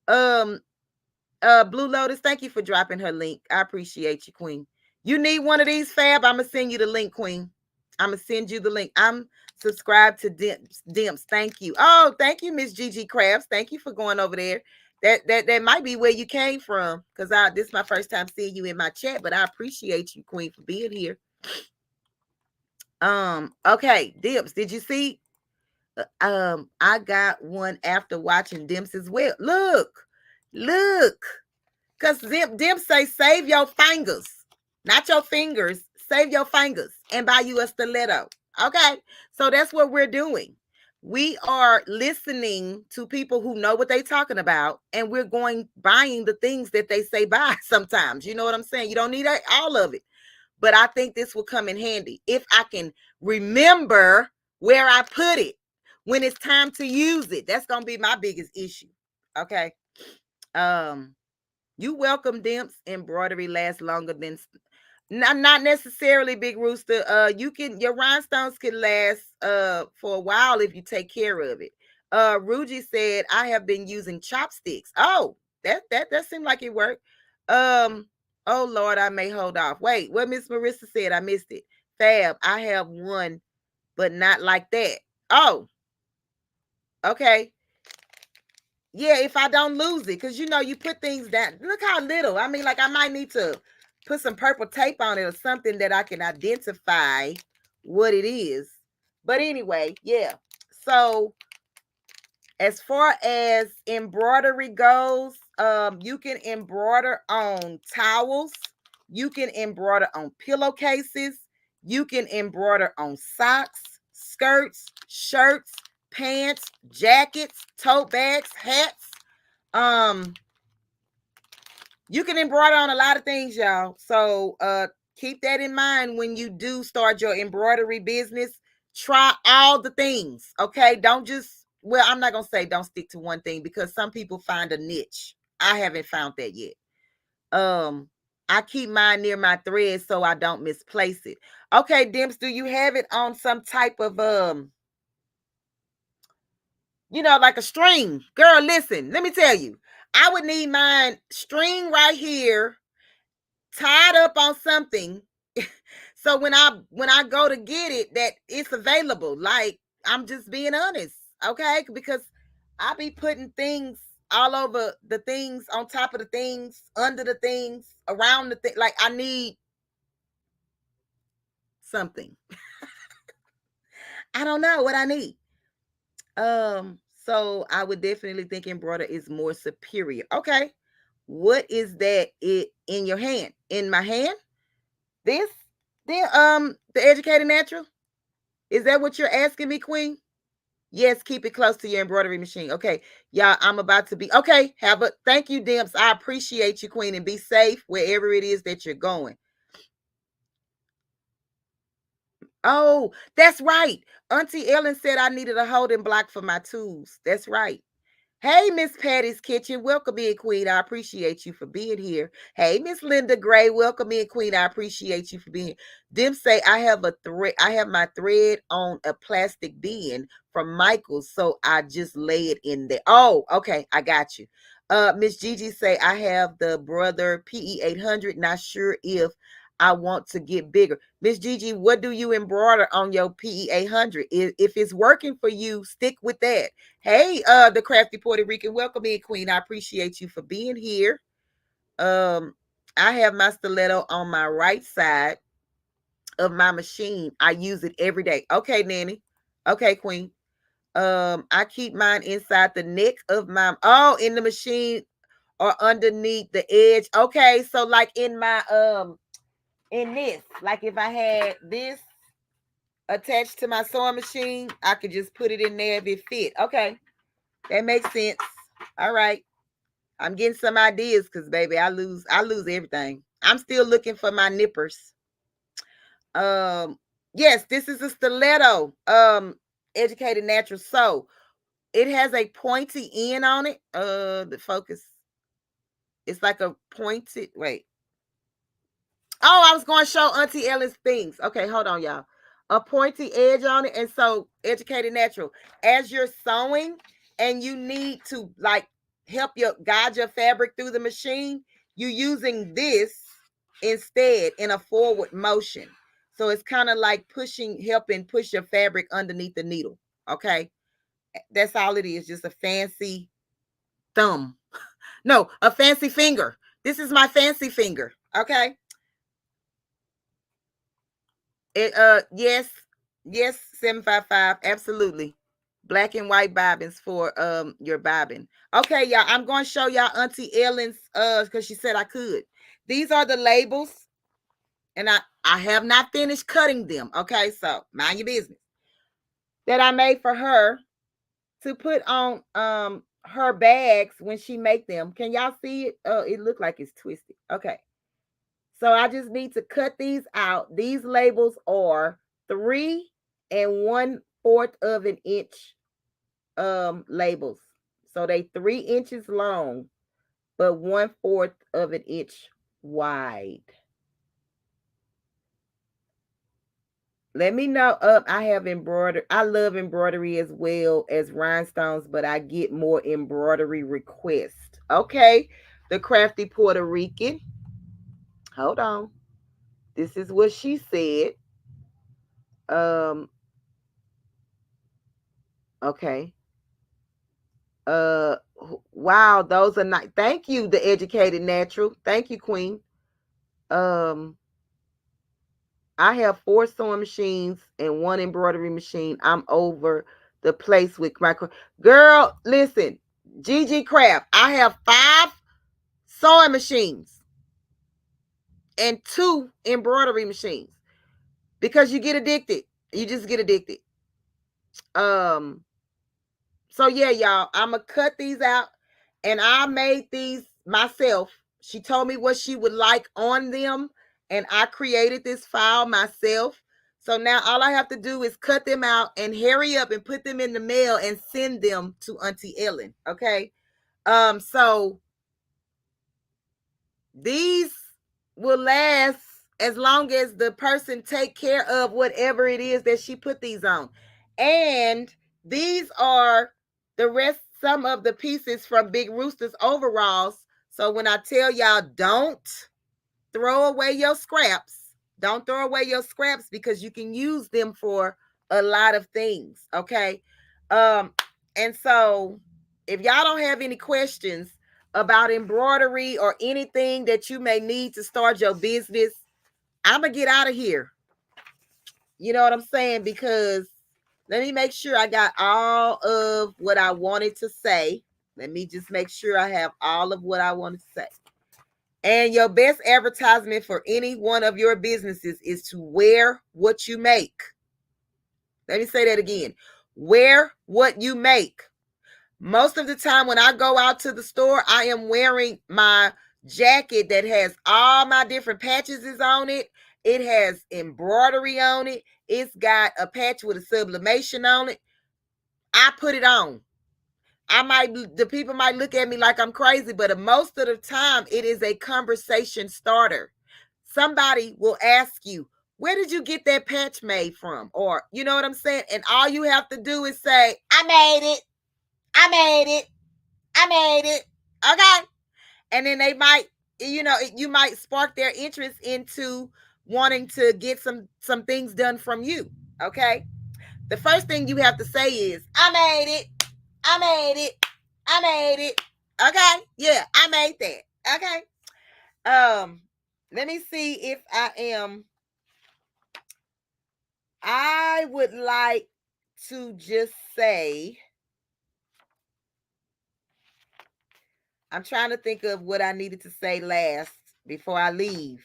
Blue Lotus, thank you for dropping her link. I appreciate you, Queen. You need one of these, Fab? I'm gonna send you the link, Queen. I'm gonna send you the link. I'm subscribed to Dimps. Thank you. Oh, thank you, Miss Gigi Crafts. Thank you for going over there. That might be where you came from, because this is my first time seeing you in my chat, but I appreciate you, Queen, for being here. Okay, Dimps, did you see? I got one after watching Dimps as well. Look, because Dimps say save your fingers, not your fingers, save your fingers and buy you a stiletto. Okay. So that's what we're doing. We are listening to people who know what they're talking about, and we're going buying the things that they say buy sometimes. You know what I'm saying? You don't need all of it. But I think this will come in handy if I can remember where I put it when it's time to use it. That's going to be my biggest issue. Okay. Um, you welcome, Dimps. Embroidery lasts longer than not necessarily, Big Rooster. You can, your rhinestones can last for a while if you take care of it. Ruji said, I have been using chopsticks. Oh, that seemed like it worked. Oh Lord, I may hold off. Wait, what Miss Marissa said, I missed it. Fab, I have one, but not like that. Oh, okay. Yeah, if I don't lose it, because you put things down. Look how little. I mean, like I might need to put some purple tape on it or something that I can identify what it is. But anyway, yeah. So as far as embroidery goes, you can embroider on towels, you can embroider on pillowcases, you can embroider on socks, skirts, shirts, pants, jackets, tote bags, hats. You can embroider on a lot of things, y'all. So keep that in mind when you do start your embroidery business. Try all the things, okay? Don't just, well, I'm not gonna say don't stick to one thing, because some people find a niche. I haven't found that yet. I keep mine near my thread so I don't misplace it. Okay, Dims, do you have it on some type of like a string? Girl, listen, let me tell you. I would need mine string right here, tied up on something. So when I go to get it, that it's available. Like, I'm just being honest, okay? Because I be putting things all over the things, on top of the things, under the things, around the thing. Like, I need something. I don't know what I need. So I would definitely think embroider is more superior. Okay. What is that it in your hand? In my hand? This? The educated natural? Is that what you're asking me, Queen? Yes, keep it close to your embroidery machine. Okay, y'all, I'm about to be okay. Thank you, Dimps. I appreciate you, Queen, and be safe wherever it is that you're going. Oh, that's right. Auntie Ellen said I needed a holding block for my tools. That's right. Hey, Miss Patty's Kitchen. Welcome in, Queen. I appreciate you for being here. Hey, Miss Linda Gray. Welcome in, Queen. I appreciate you for being here. Dim say I have a thread. I have my thread on a plastic bin from Michael's, so I just lay it in there. Oh, okay. I got you. Miss Gigi say I have the brother PE 800. Not sure if I want to get bigger. Miss Gigi, what do you embroider on your PE 800? If it's working for you, stick with that. Hey, the crafty Puerto Rican, welcome in, Queen. I appreciate you for being here. I have my stiletto on my right side of my machine. I use it every day. Okay, Nanny. Okay, Queen. I keep mine inside the neck of my in the machine or underneath the edge. Okay, so like in my in this, like if I had this attached to my sewing machine, I could just put it in there if it fit. Okay, that makes sense. All right. I'm getting some ideas because baby, I lose everything. I'm still looking for my nippers. Yes, this is a stiletto. Educated natural. So it has a pointy end on it. The focus. It's like a pointed. Wait. Oh, I was going to show Auntie Ellen's things. Okay, hold on, y'all. A pointy edge on it. And so, educated natural. As you're sewing and you need to like help guide your fabric through the machine, you're using this instead in a forward motion. So it's kind of like helping push your fabric underneath the needle. Okay. That's all it is. Just a fancy thumb. No, a fancy finger. This is my fancy finger. Okay. Yes, 755, absolutely. Black and white bobbins for your bobbin. Okay, y'all, I'm going to show y'all Auntie Ellen's because she said I could. These are the labels, and I have not finished cutting them. Okay, so mind your business. That I made for her to put on her bags when she make them. Can y'all see it? It look like it's twisted. Okay. So I just need to cut these out. These labels are 3 1/4 of an inch labels. So they 3 inches long, but 1/4 of an inch wide. Let me know. I have embroidery. I love embroidery as well as rhinestones, but I get more embroidery requests. Okay, the crafty Puerto Rican. Hold on. This is what she said. Okay. Wow, those are not. Thank you, the educated natural. Thank you, Queen. I have 4 sewing machines and 1 embroidery machine. I'm over the place with my girl. Listen, GG Craft. I have 5 sewing machines and 2 embroidery machines because you get addicted. You just get addicted. So yeah, y'all, I'm gonna cut these out, and I made these myself. She told me what she would like on them, and I created this file myself. So now all I have to do is cut them out and hurry up and put them in the mail and send them to Auntie Ellen. Okay. So these will last as long as the person take care of whatever it is that she put these on. And these are the rest, some of the pieces from Big Rooster's overalls. So when I tell y'all, don't throw away your scraps, don't throw away your scraps because you can use them for a lot of things. Okay. And so if y'all don't have any questions about embroidery or anything that you may need to start your business, I'm gonna get out of here. You know what I'm saying? Because let me make sure I got all of what I wanted to say. Let me just make sure I have all of what I wanted to say. And your best advertisement for any one of your businesses is to wear what you make. Let me say that again. Wear what you make. Most of the time when I go out to the store, I am wearing my jacket that has all my different patches on it. It has embroidery on it. It's got a patch with a sublimation on it. I put it on. The people might look at me like I'm crazy, but most of the time it is a conversation starter. Somebody will ask you, where did you get that patch made from? Or, you know what I'm saying? And all you have to do is say, I made it. I made it. I made it. Okay. And then they might, you might spark their interest into wanting to get some things done from you. Okay. The first thing you have to say is, I made it. I made it. I made it. Okay. Yeah, I made that. Okay. Let me see if I would like to just say, I'm trying to think of what I needed to say last before I leave.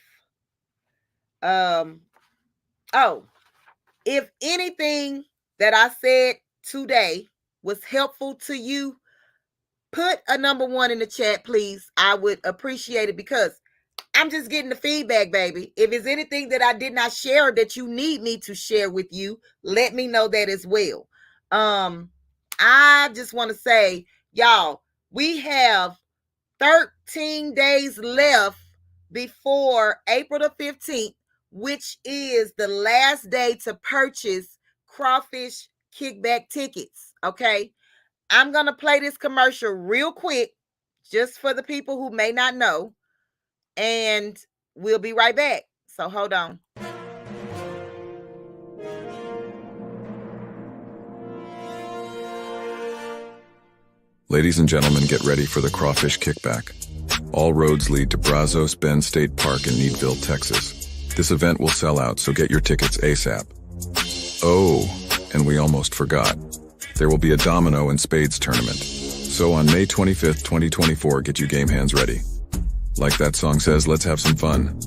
If anything that I said today was helpful to you, put a number 1 in the chat, please. I would appreciate it because I'm just getting the feedback, baby. If it's anything that I did not share that you need me to share with you, let me know that as well. I just want to say, y'all, we have 13 days left before April the 15th, which is the last day to purchase Crawfish Kickback tickets. Okay. I'm going to play this commercial real quick, just for the people who may not know, and we'll be right back. So hold on. Ladies and gentlemen, get ready for the Crawfish Kickback. All roads lead to Brazos Bend State Park in Needville, Texas. This event will sell out, so get your tickets ASAP. Oh, and we almost forgot. There will be a domino and spades tournament. So on May 25th, 2024, get your game hands ready. Like that song says, let's have some fun.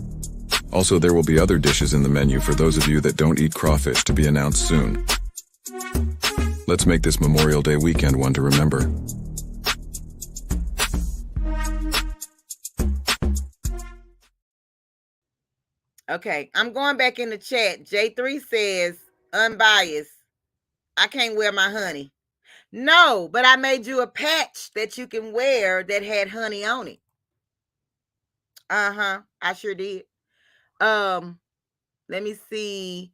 Also, there will be other dishes in the menu for those of you that don't eat crawfish to be announced soon. Let's make this Memorial Day weekend one to remember. Okay, I'm going back in the chat. J3 says, unbiased. I can't wear my honey. No, but I made you a patch that you can wear that had honey on it. Uh-huh, I sure did. Let me see.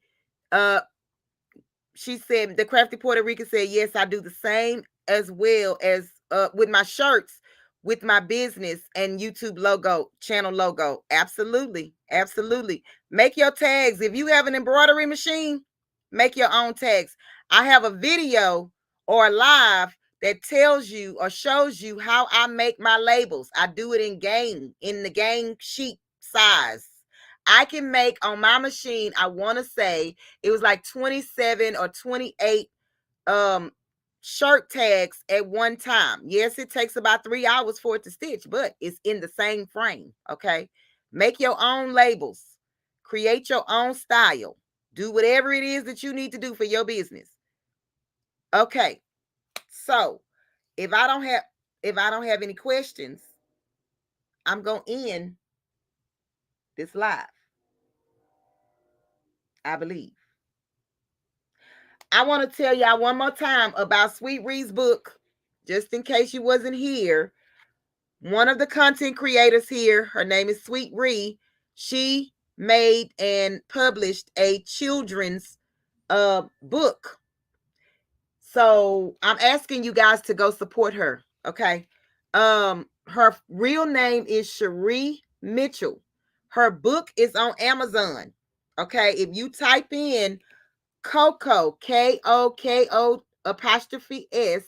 She said, the crafty Puerto Rican said, yes, I do the same as well as with my shirts, with my business and YouTube logo, channel logo. Absolutely. Absolutely. Make your tags. If you have an embroidery machine, make your own tags. I have a video or a live that tells you or shows you how I make my labels. I do it in the gang sheet size. I can make on my machine, I want to say it was like 27 or 28 shirt tags at one time. Yes, it takes about 3 hours for it to stitch, but it's in the same frame. Okay. Make your own labels, create your own style, do whatever it is that you need to do for your business. Okay. So if I don't have any questions, I'm going to end this live. I believe. I want to tell y'all one more time about Sweet Ree's book, just in case you wasn't here. One of the content creators here, her name is Sweet Ree. She made and published a children's book. So I'm asking you guys to go support her. Okay. Her real name is Cherie Mitchell. Her book is on Amazon. Okay. If you type in Koko, Koko apostrophe S,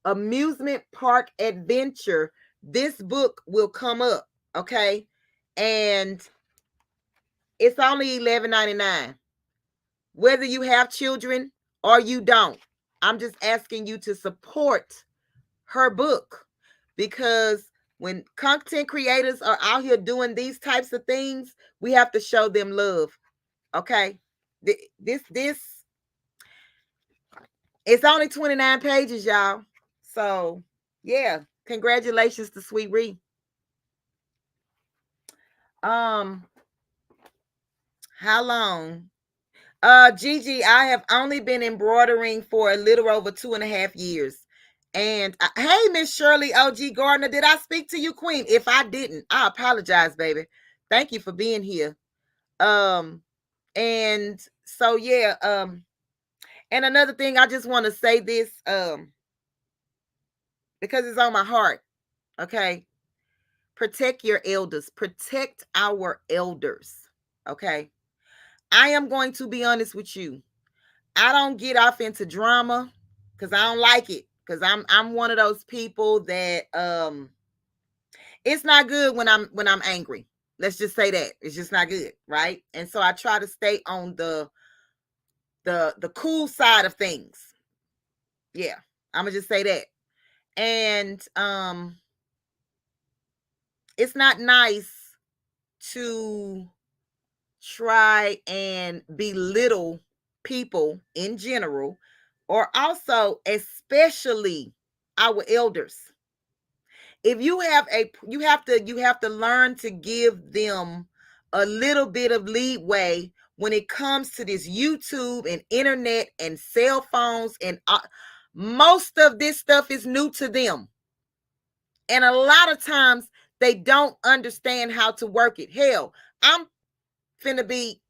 amusement park adventure, this book will come up. Okay. And it's only $11.99. Whether you have children or you don't, I'm just asking you to support her book, because when content creators are out here doing these types of things, we have to show them love. Okay. This it's only 29 pages, y'all. So yeah, congratulations to Sweet Ree. How long? Gigi, I have only been embroidering for a little over 2.5 years. And hey, Miss Shirley OG Gardner, did I speak to you, Queen? If I didn't, I apologize, baby. Thank you for being here. And so yeah, and another thing, I just want to say this, because it's on my heart. Okay. Protect your elders. Protect our elders. Okay. I am going to be honest with you. I don't get off into drama because I don't like it. Because I'm one of those people that it's not good when I'm angry. Let's just say that. It's just not good, right? And so I try to stay on the cool side of things. Yeah. I'm gonna just say that. And it's not nice to try and belittle people in general, or also especially our elders. If you have you have to learn to give them a little bit of leeway when it comes to this YouTube and internet and cell phones, and most of this stuff is new to them, and a lot of times they don't understand how to work it. Hell, I'm finna be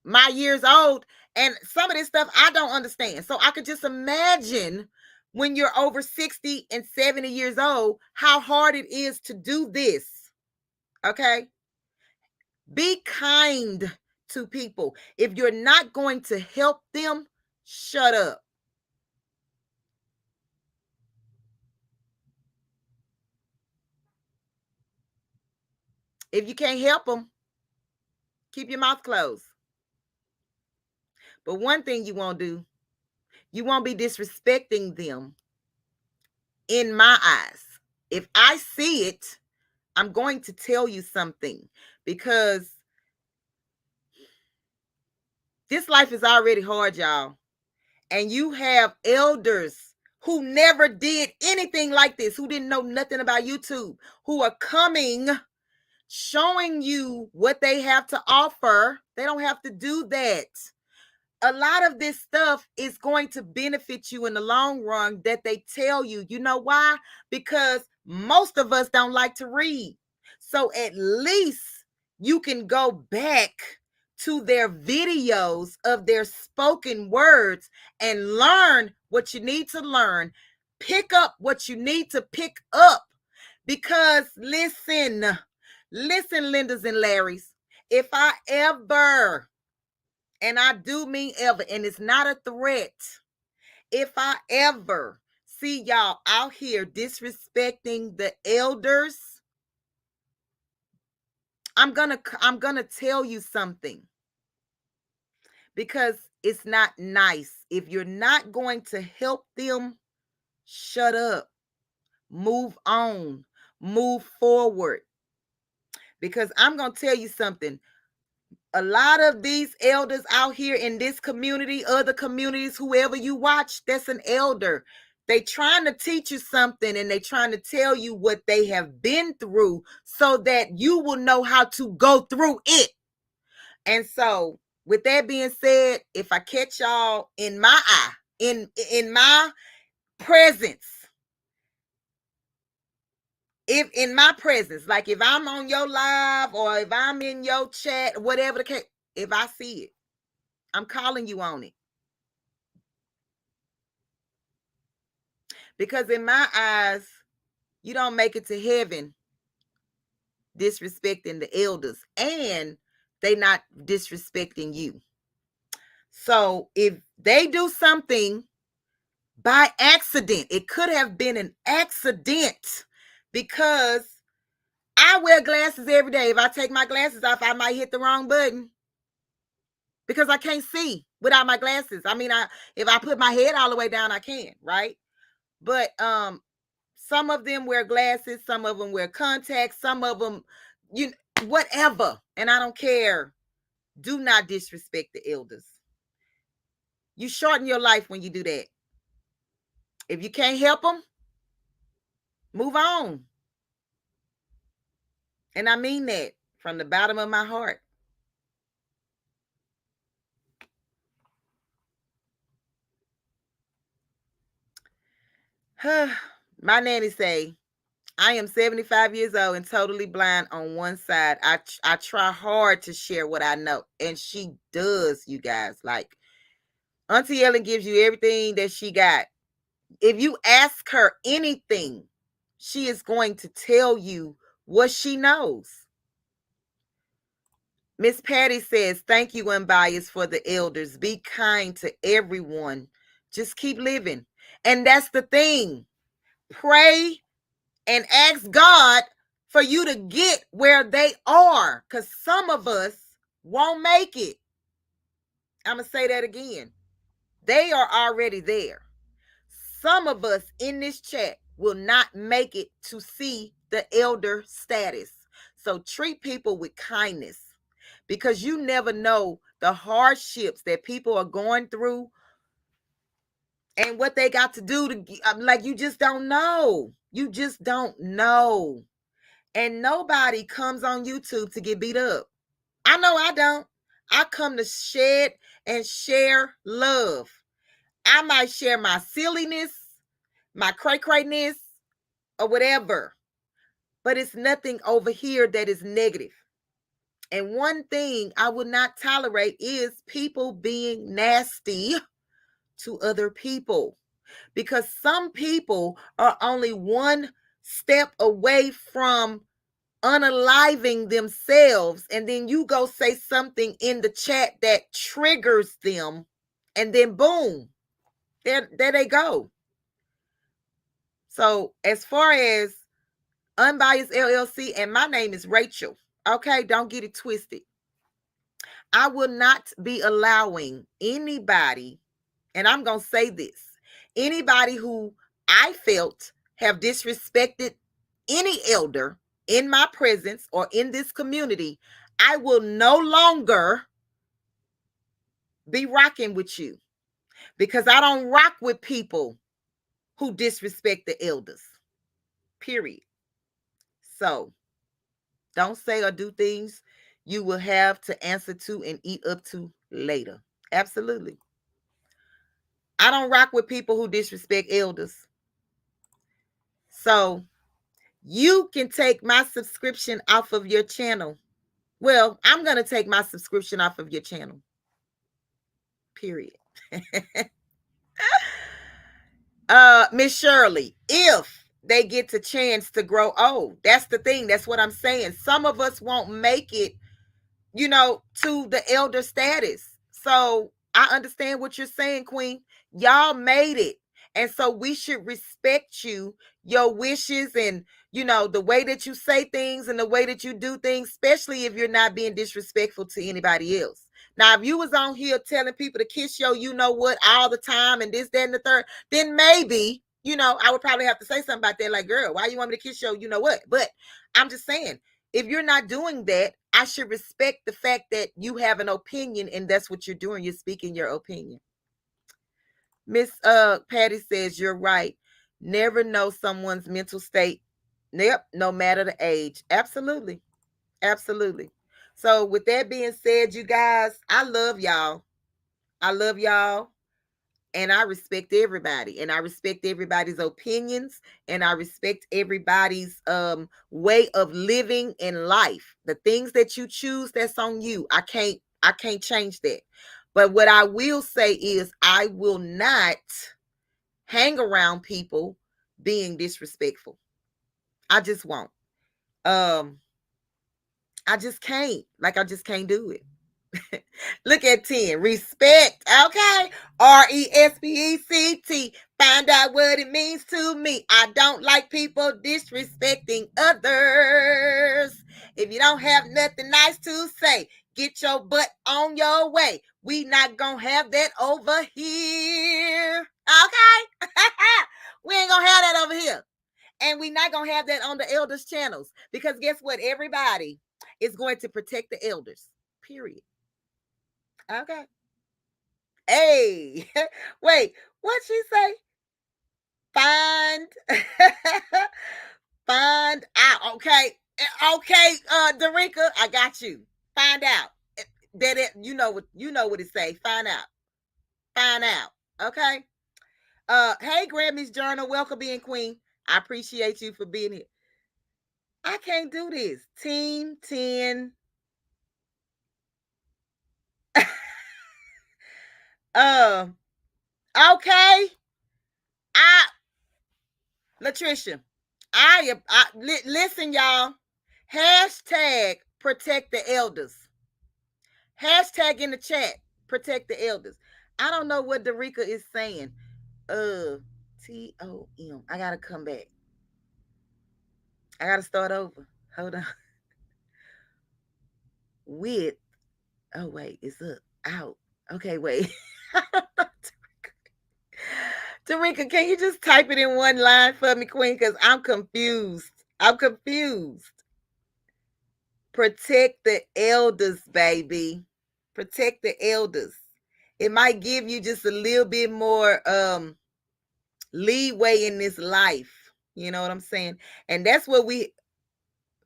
my years old, and some of this stuff I don't understand. So I could just imagine when you're over 60 and 70 years old, how hard it is to do this. Okay. Be kind to people. If you're not going to help them, shut up. If you can't help them, keep your mouth closed. But one thing you won't do, you won't be disrespecting them in my eyes. If I see it, I'm going to tell you something, because This life is already hard, y'all. And you have elders who never did anything like this, who didn't know nothing about YouTube, who are coming, showing you what they have to offer. They don't have to do that. A lot of this stuff is going to benefit you in the long run that they tell you. You know why? Because most of us don't like to read. So at least you can go back to their videos of their spoken words and learn what you need to learn. Pick up what you need to pick up. Because listen, Lindas and Larrys, if I ever, and I do mean ever, and it's not a threat, if I ever see y'all out here disrespecting the elders, I'm gonna tell you something, because it's not nice. If you're not going to help them, shut up, move on, move forward. Because I'm gonna tell you something. A lot of these elders out here in this community, other communities, whoever you watch, that's an elder. They trying to teach you something, and they trying to tell you what they have been through so that you will know how to go through it. And so, with that being said, if I catch y'all in my eye, in my presence, if in my presence, like if I'm on your live or if I'm in your chat, whatever the case, if I see it, I'm calling you on it. Because in my eyes, you don't make it to heaven disrespecting the elders, and they not disrespecting you. So if they do something by accident, it could have been an accident, because I wear glasses every day. If I take my glasses off, I might hit the wrong button because I can't see without my glasses. I mean, if I put my head all the way down, I can, right? But some of them wear glasses, some of them wear contacts, some of them, whatever. And I don't care. Do not disrespect the elders. You shorten your life when you do that. If you can't help them, move on. And I mean that from the bottom of my heart. My nanny say, I am 75 years old and totally blind on one side. I try hard to share what I know. And she does, you guys. Like, Auntie Ellen gives you everything that she got. If you ask her anything, she is going to tell you what she knows. Miss Patty says, thank you, Unbiased, for the elders. Be kind to everyone. Just keep living. And that's the thing. Pray and ask God for you to get where they are, because some of us won't make it. I'm going to say that again. They are already there. Some of us in this chat will not make it to see the elder status. So treat people with kindness, because you never know the hardships that people are going through and what they got to do to, like, you just don't know. You just don't know. And nobody comes on YouTube to get beat up. I know I don't. I come to shed and share love. I might share my silliness, my cray-crayness, or whatever. But it's nothing over here that is negative. And one thing I would not tolerate is people being nasty to other people. Because some people are only one step away from unaliving themselves, and then you go say something in the chat that triggers them, and then boom, there they go. So as far as Unbiased LLC, and my name is Rachel, okay, don't get it twisted. I will not be allowing anybody, and I'm going to say this, anybody who I felt have disrespected any elder in my presence or in this community, I will no longer be rocking with you, because I don't rock with people who disrespect the elders, period. So don't say or do things you will have to answer to and eat up to later. Absolutely. I don't rock with people who disrespect elders. So you can take my subscription off of your channel. Well, I'm going to take my subscription off of your channel. Period. Miss Shirley, if they get the chance to grow old, that's the thing. That's what I'm saying. Some of us won't make it, to the elder status. So I understand what you're saying, Queen. Y'all made it. And so we should respect you, your wishes, and, the way that you say things and the way that you do things, especially if you're not being disrespectful to anybody else. Now, if you was on here telling people to kiss your what all the time and this, that, and the third, then maybe, I would probably have to say something about that. Like, girl, why you want me to kiss your what? But I'm just saying, if you're not doing that, I should respect the fact that you have an opinion and that's what you're doing. You're speaking your opinion. Miss Patty says you're right. Never know someone's mental state. Yep, no matter the age. Absolutely. Absolutely. So with that being said, you guys, I love y'all. I love y'all. And I respect everybody, and I respect everybody's opinions, and I respect everybody's way of living in life. The things that you choose, that's on you. I can't change that. But what I will say is I will not hang around people being disrespectful. I just won't. um I just can't. I just can't do it. Look at 10. Respect. Okay. RESPECT. Find out what it means to me. I don't like people disrespecting others. If you don't have nothing nice to say, get your butt on your way. We not gonna have that over here. Okay? We ain't gonna have that over here. And we not gonna have that on the elders channels. Because guess what? Everybody is going to protect the elders. Period. Okay. Hey, wait, what she say? Find, find out. Okay, okay, Darika, I got you. Find out that it. You know what it say. Find out. Find out. Okay. Hey, Grammy's Journal, welcome being Queen. I appreciate you for being here. I can't do this. Team 10. uh, okay. I Latricia, listen, y'all. Hashtag protect the elders. Hashtag in the chat, protect the elders. I don't know what Darika is saying. TOM. I gotta come back. I gotta start over. Hold on. With. Oh wait, it's up. Out. Okay, wait. Darika, can you just type it in one line for me, Queen? Because I'm confused. I'm confused. Protect the elders, baby. Protect the elders. It might give you just a little bit more leeway in this life. You know what I'm saying? And that's what we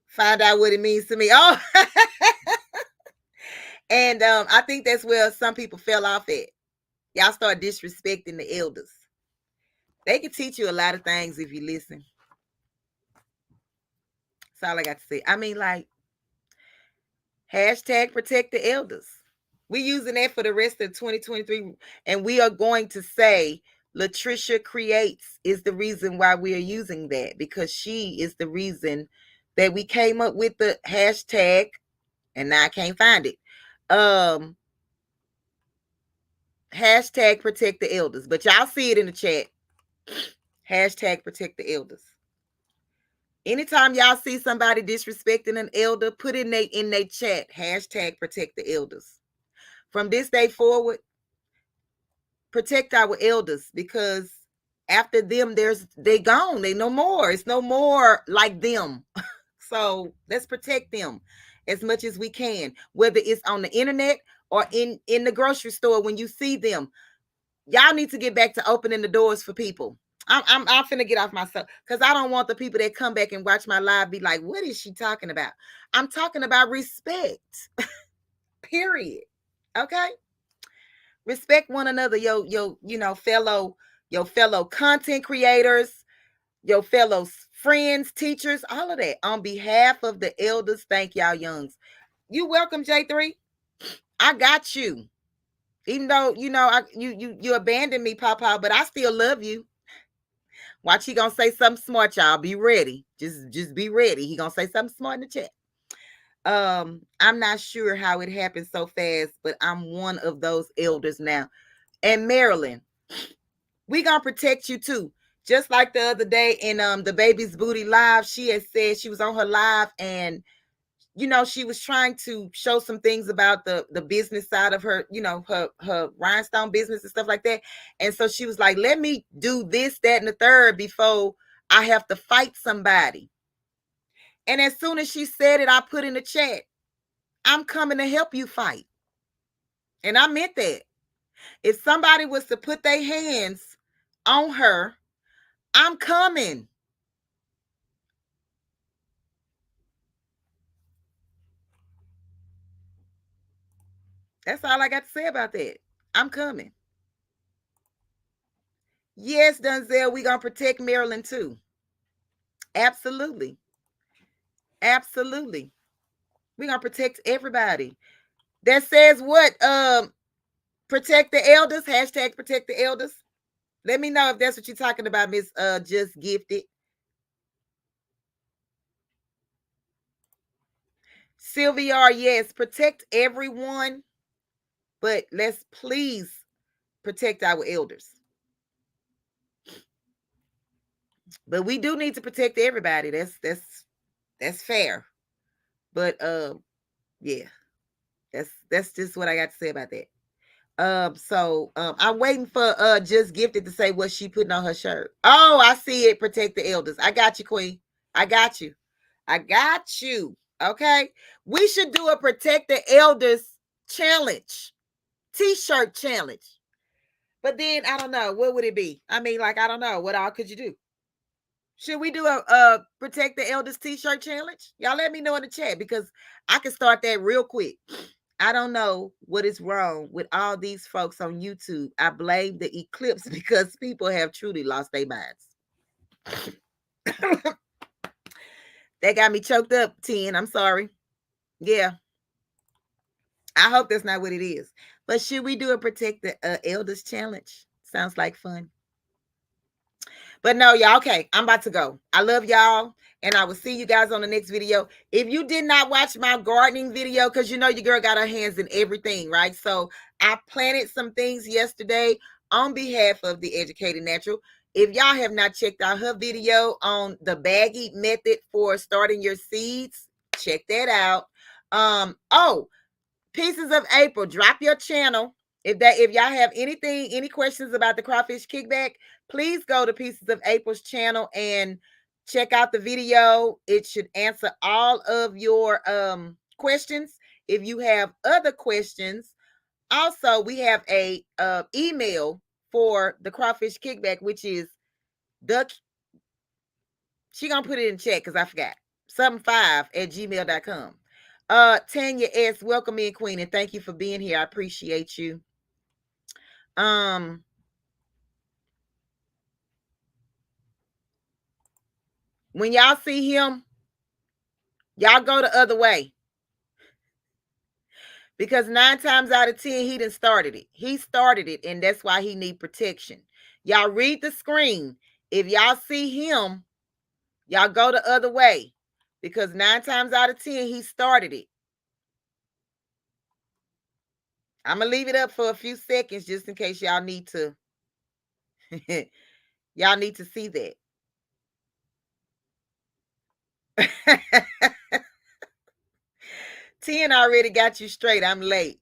find out what it means to me. Oh, and I think that's where some people fell off at. Y'all start disrespecting the elders. They can teach you a lot of things if you listen. That's all I got to say. I mean, hashtag protect the elders. We're using that for the rest of 2023. And we are going to say Latricia Creates is the reason why we are using that, because she is the reason that we came up with the hashtag, and now I can't find it. Hashtag protect the elders. But y'all see it in the chat. Hashtag protect the elders. Anytime y'all see somebody disrespecting an elder, put in their chat, hashtag protect the elders. From this day forward, protect our elders, because after them, they gone. They no more. It's no more like them. So let's protect them as much as we can, whether it's on the internet or in the grocery store when you see them. Y'all need to get back to opening the doors for people. I'm finna get off myself because I don't want the people that come back and watch my live be like, what is she talking about? I'm talking about respect. Period. Okay? Respect one another, your fellow content creators, your fellow friends, teachers, all of that. On behalf of the elders, thank y'all youngs. You welcome, J3. I got you. Even though you abandoned me, Papa, but I still love you. Watch, he gonna say something smart, y'all. Be ready. Just be ready. He gonna say something smart in the chat. I'm not sure how it happened so fast, but I'm one of those elders now. And Marilyn, we gonna protect you too. Just like the other day in the baby's booty live, she had said she was on her live and she was trying to show some things about the business side of her, her rhinestone business and stuff like that. And so she was like, let me do this, that, and the third before I have to fight somebody. And as soon as she said it, I put in the chat, I'm coming to help you fight. And I meant that. If somebody was to put their hands on her, I'm coming. That's all I got to say about that. I'm coming. Yes, Dunzel, we're going to protect Maryland too. Absolutely. Absolutely. We're going to protect everybody. That says what? Protect the elders. Hashtag protect the elders. Let me know if that's what you're talking about, Miss Just Gifted. Sylvia, yes, protect everyone, but let's please protect our elders. But we do need to protect everybody. That's fair. But yeah, that's just what I got to say about that. So I'm waiting for Just Gifted to say what she putting on her shirt. Oh, I see it. Protect the elders. I got you, Queen. I got you. I got you. Okay. We should do a protect the elders challenge, t-shirt challenge. But then I don't know, what would it be? I mean, like, I don't know. What all could you do? Should we do a protect the elders t-shirt challenge? Y'all let me know in the chat because I can start that real quick. I don't know what is wrong with all these folks on YouTube. I blame the eclipse because people have truly lost their minds. That got me choked up, 10. I'm sorry. Yeah. I hope that's not what it is. But should we do a protect the elders challenge? Sounds like fun. But no, y'all, okay, I'm about to go. I love y'all, and I will see you guys on the next video. If you did not watch my gardening video, because your girl got her hands in everything, right? So I planted some things yesterday on behalf of the Educated Natural. If y'all have not checked out her video on the baggy method for starting your seeds, check that out. Pieces of April, drop your channel. If y'all have any questions about the crawfish kickback, please go to Pieces of April's channel and check out the video. It should answer all of your questions. If you have other questions, also we have a email for the crawfish kickback, which is she gonna put it in chat because I forgot. 75@gmail.com. Tanya S, welcome in, Queen, and thank you for being here. I appreciate you. When y'all see him, y'all go the other way. Because 9 times out of 10, he done started it. He started it, and that's why he need protection. Y'all read the screen. If y'all see him, y'all go the other way. Because 9 times out of 10, he started it. I'm going to leave it up for a few seconds just in case y'all need to y'all need to see that. 10 already got you straight. I'm late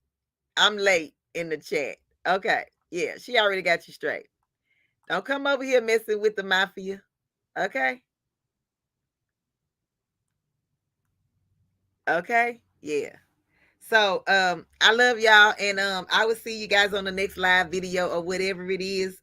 in the chat. Okay. Yeah, she already got you straight. Don't come over here messing with the mafia. Okay. Okay. Yeah. So I love y'all, and I will see you guys on the next live video or whatever it is.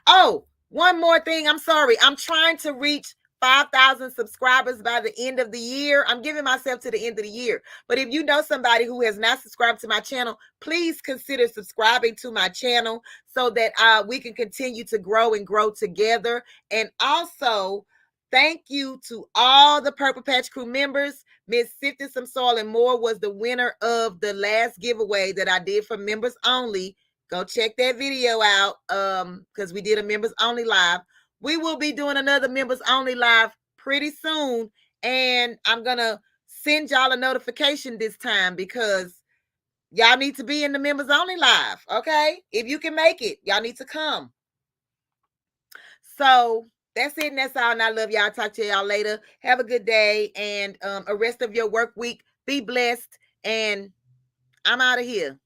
Oh, one more thing. I'm sorry. I'm trying to reach 5,000 subscribers by the end of the year. I'm giving myself to the end of the year. But if you know somebody who has not subscribed to my channel, please consider subscribing to my channel so that we can continue to grow and grow together. And also, thank you to all the Purple Patch Crew members. Miss Sifted Some Soil and More was the winner of the last giveaway that I did for members only. Go check that video out because we did a members only live. We will be doing another members only live pretty soon, and I'm going to send y'all a notification this time because y'all need to be in the members only live, okay? If you can make it, y'all need to come. So that's it, and that's all. And I love y'all. Talk to y'all later. Have a good day and a rest of your work week. Be blessed. And I'm out of here.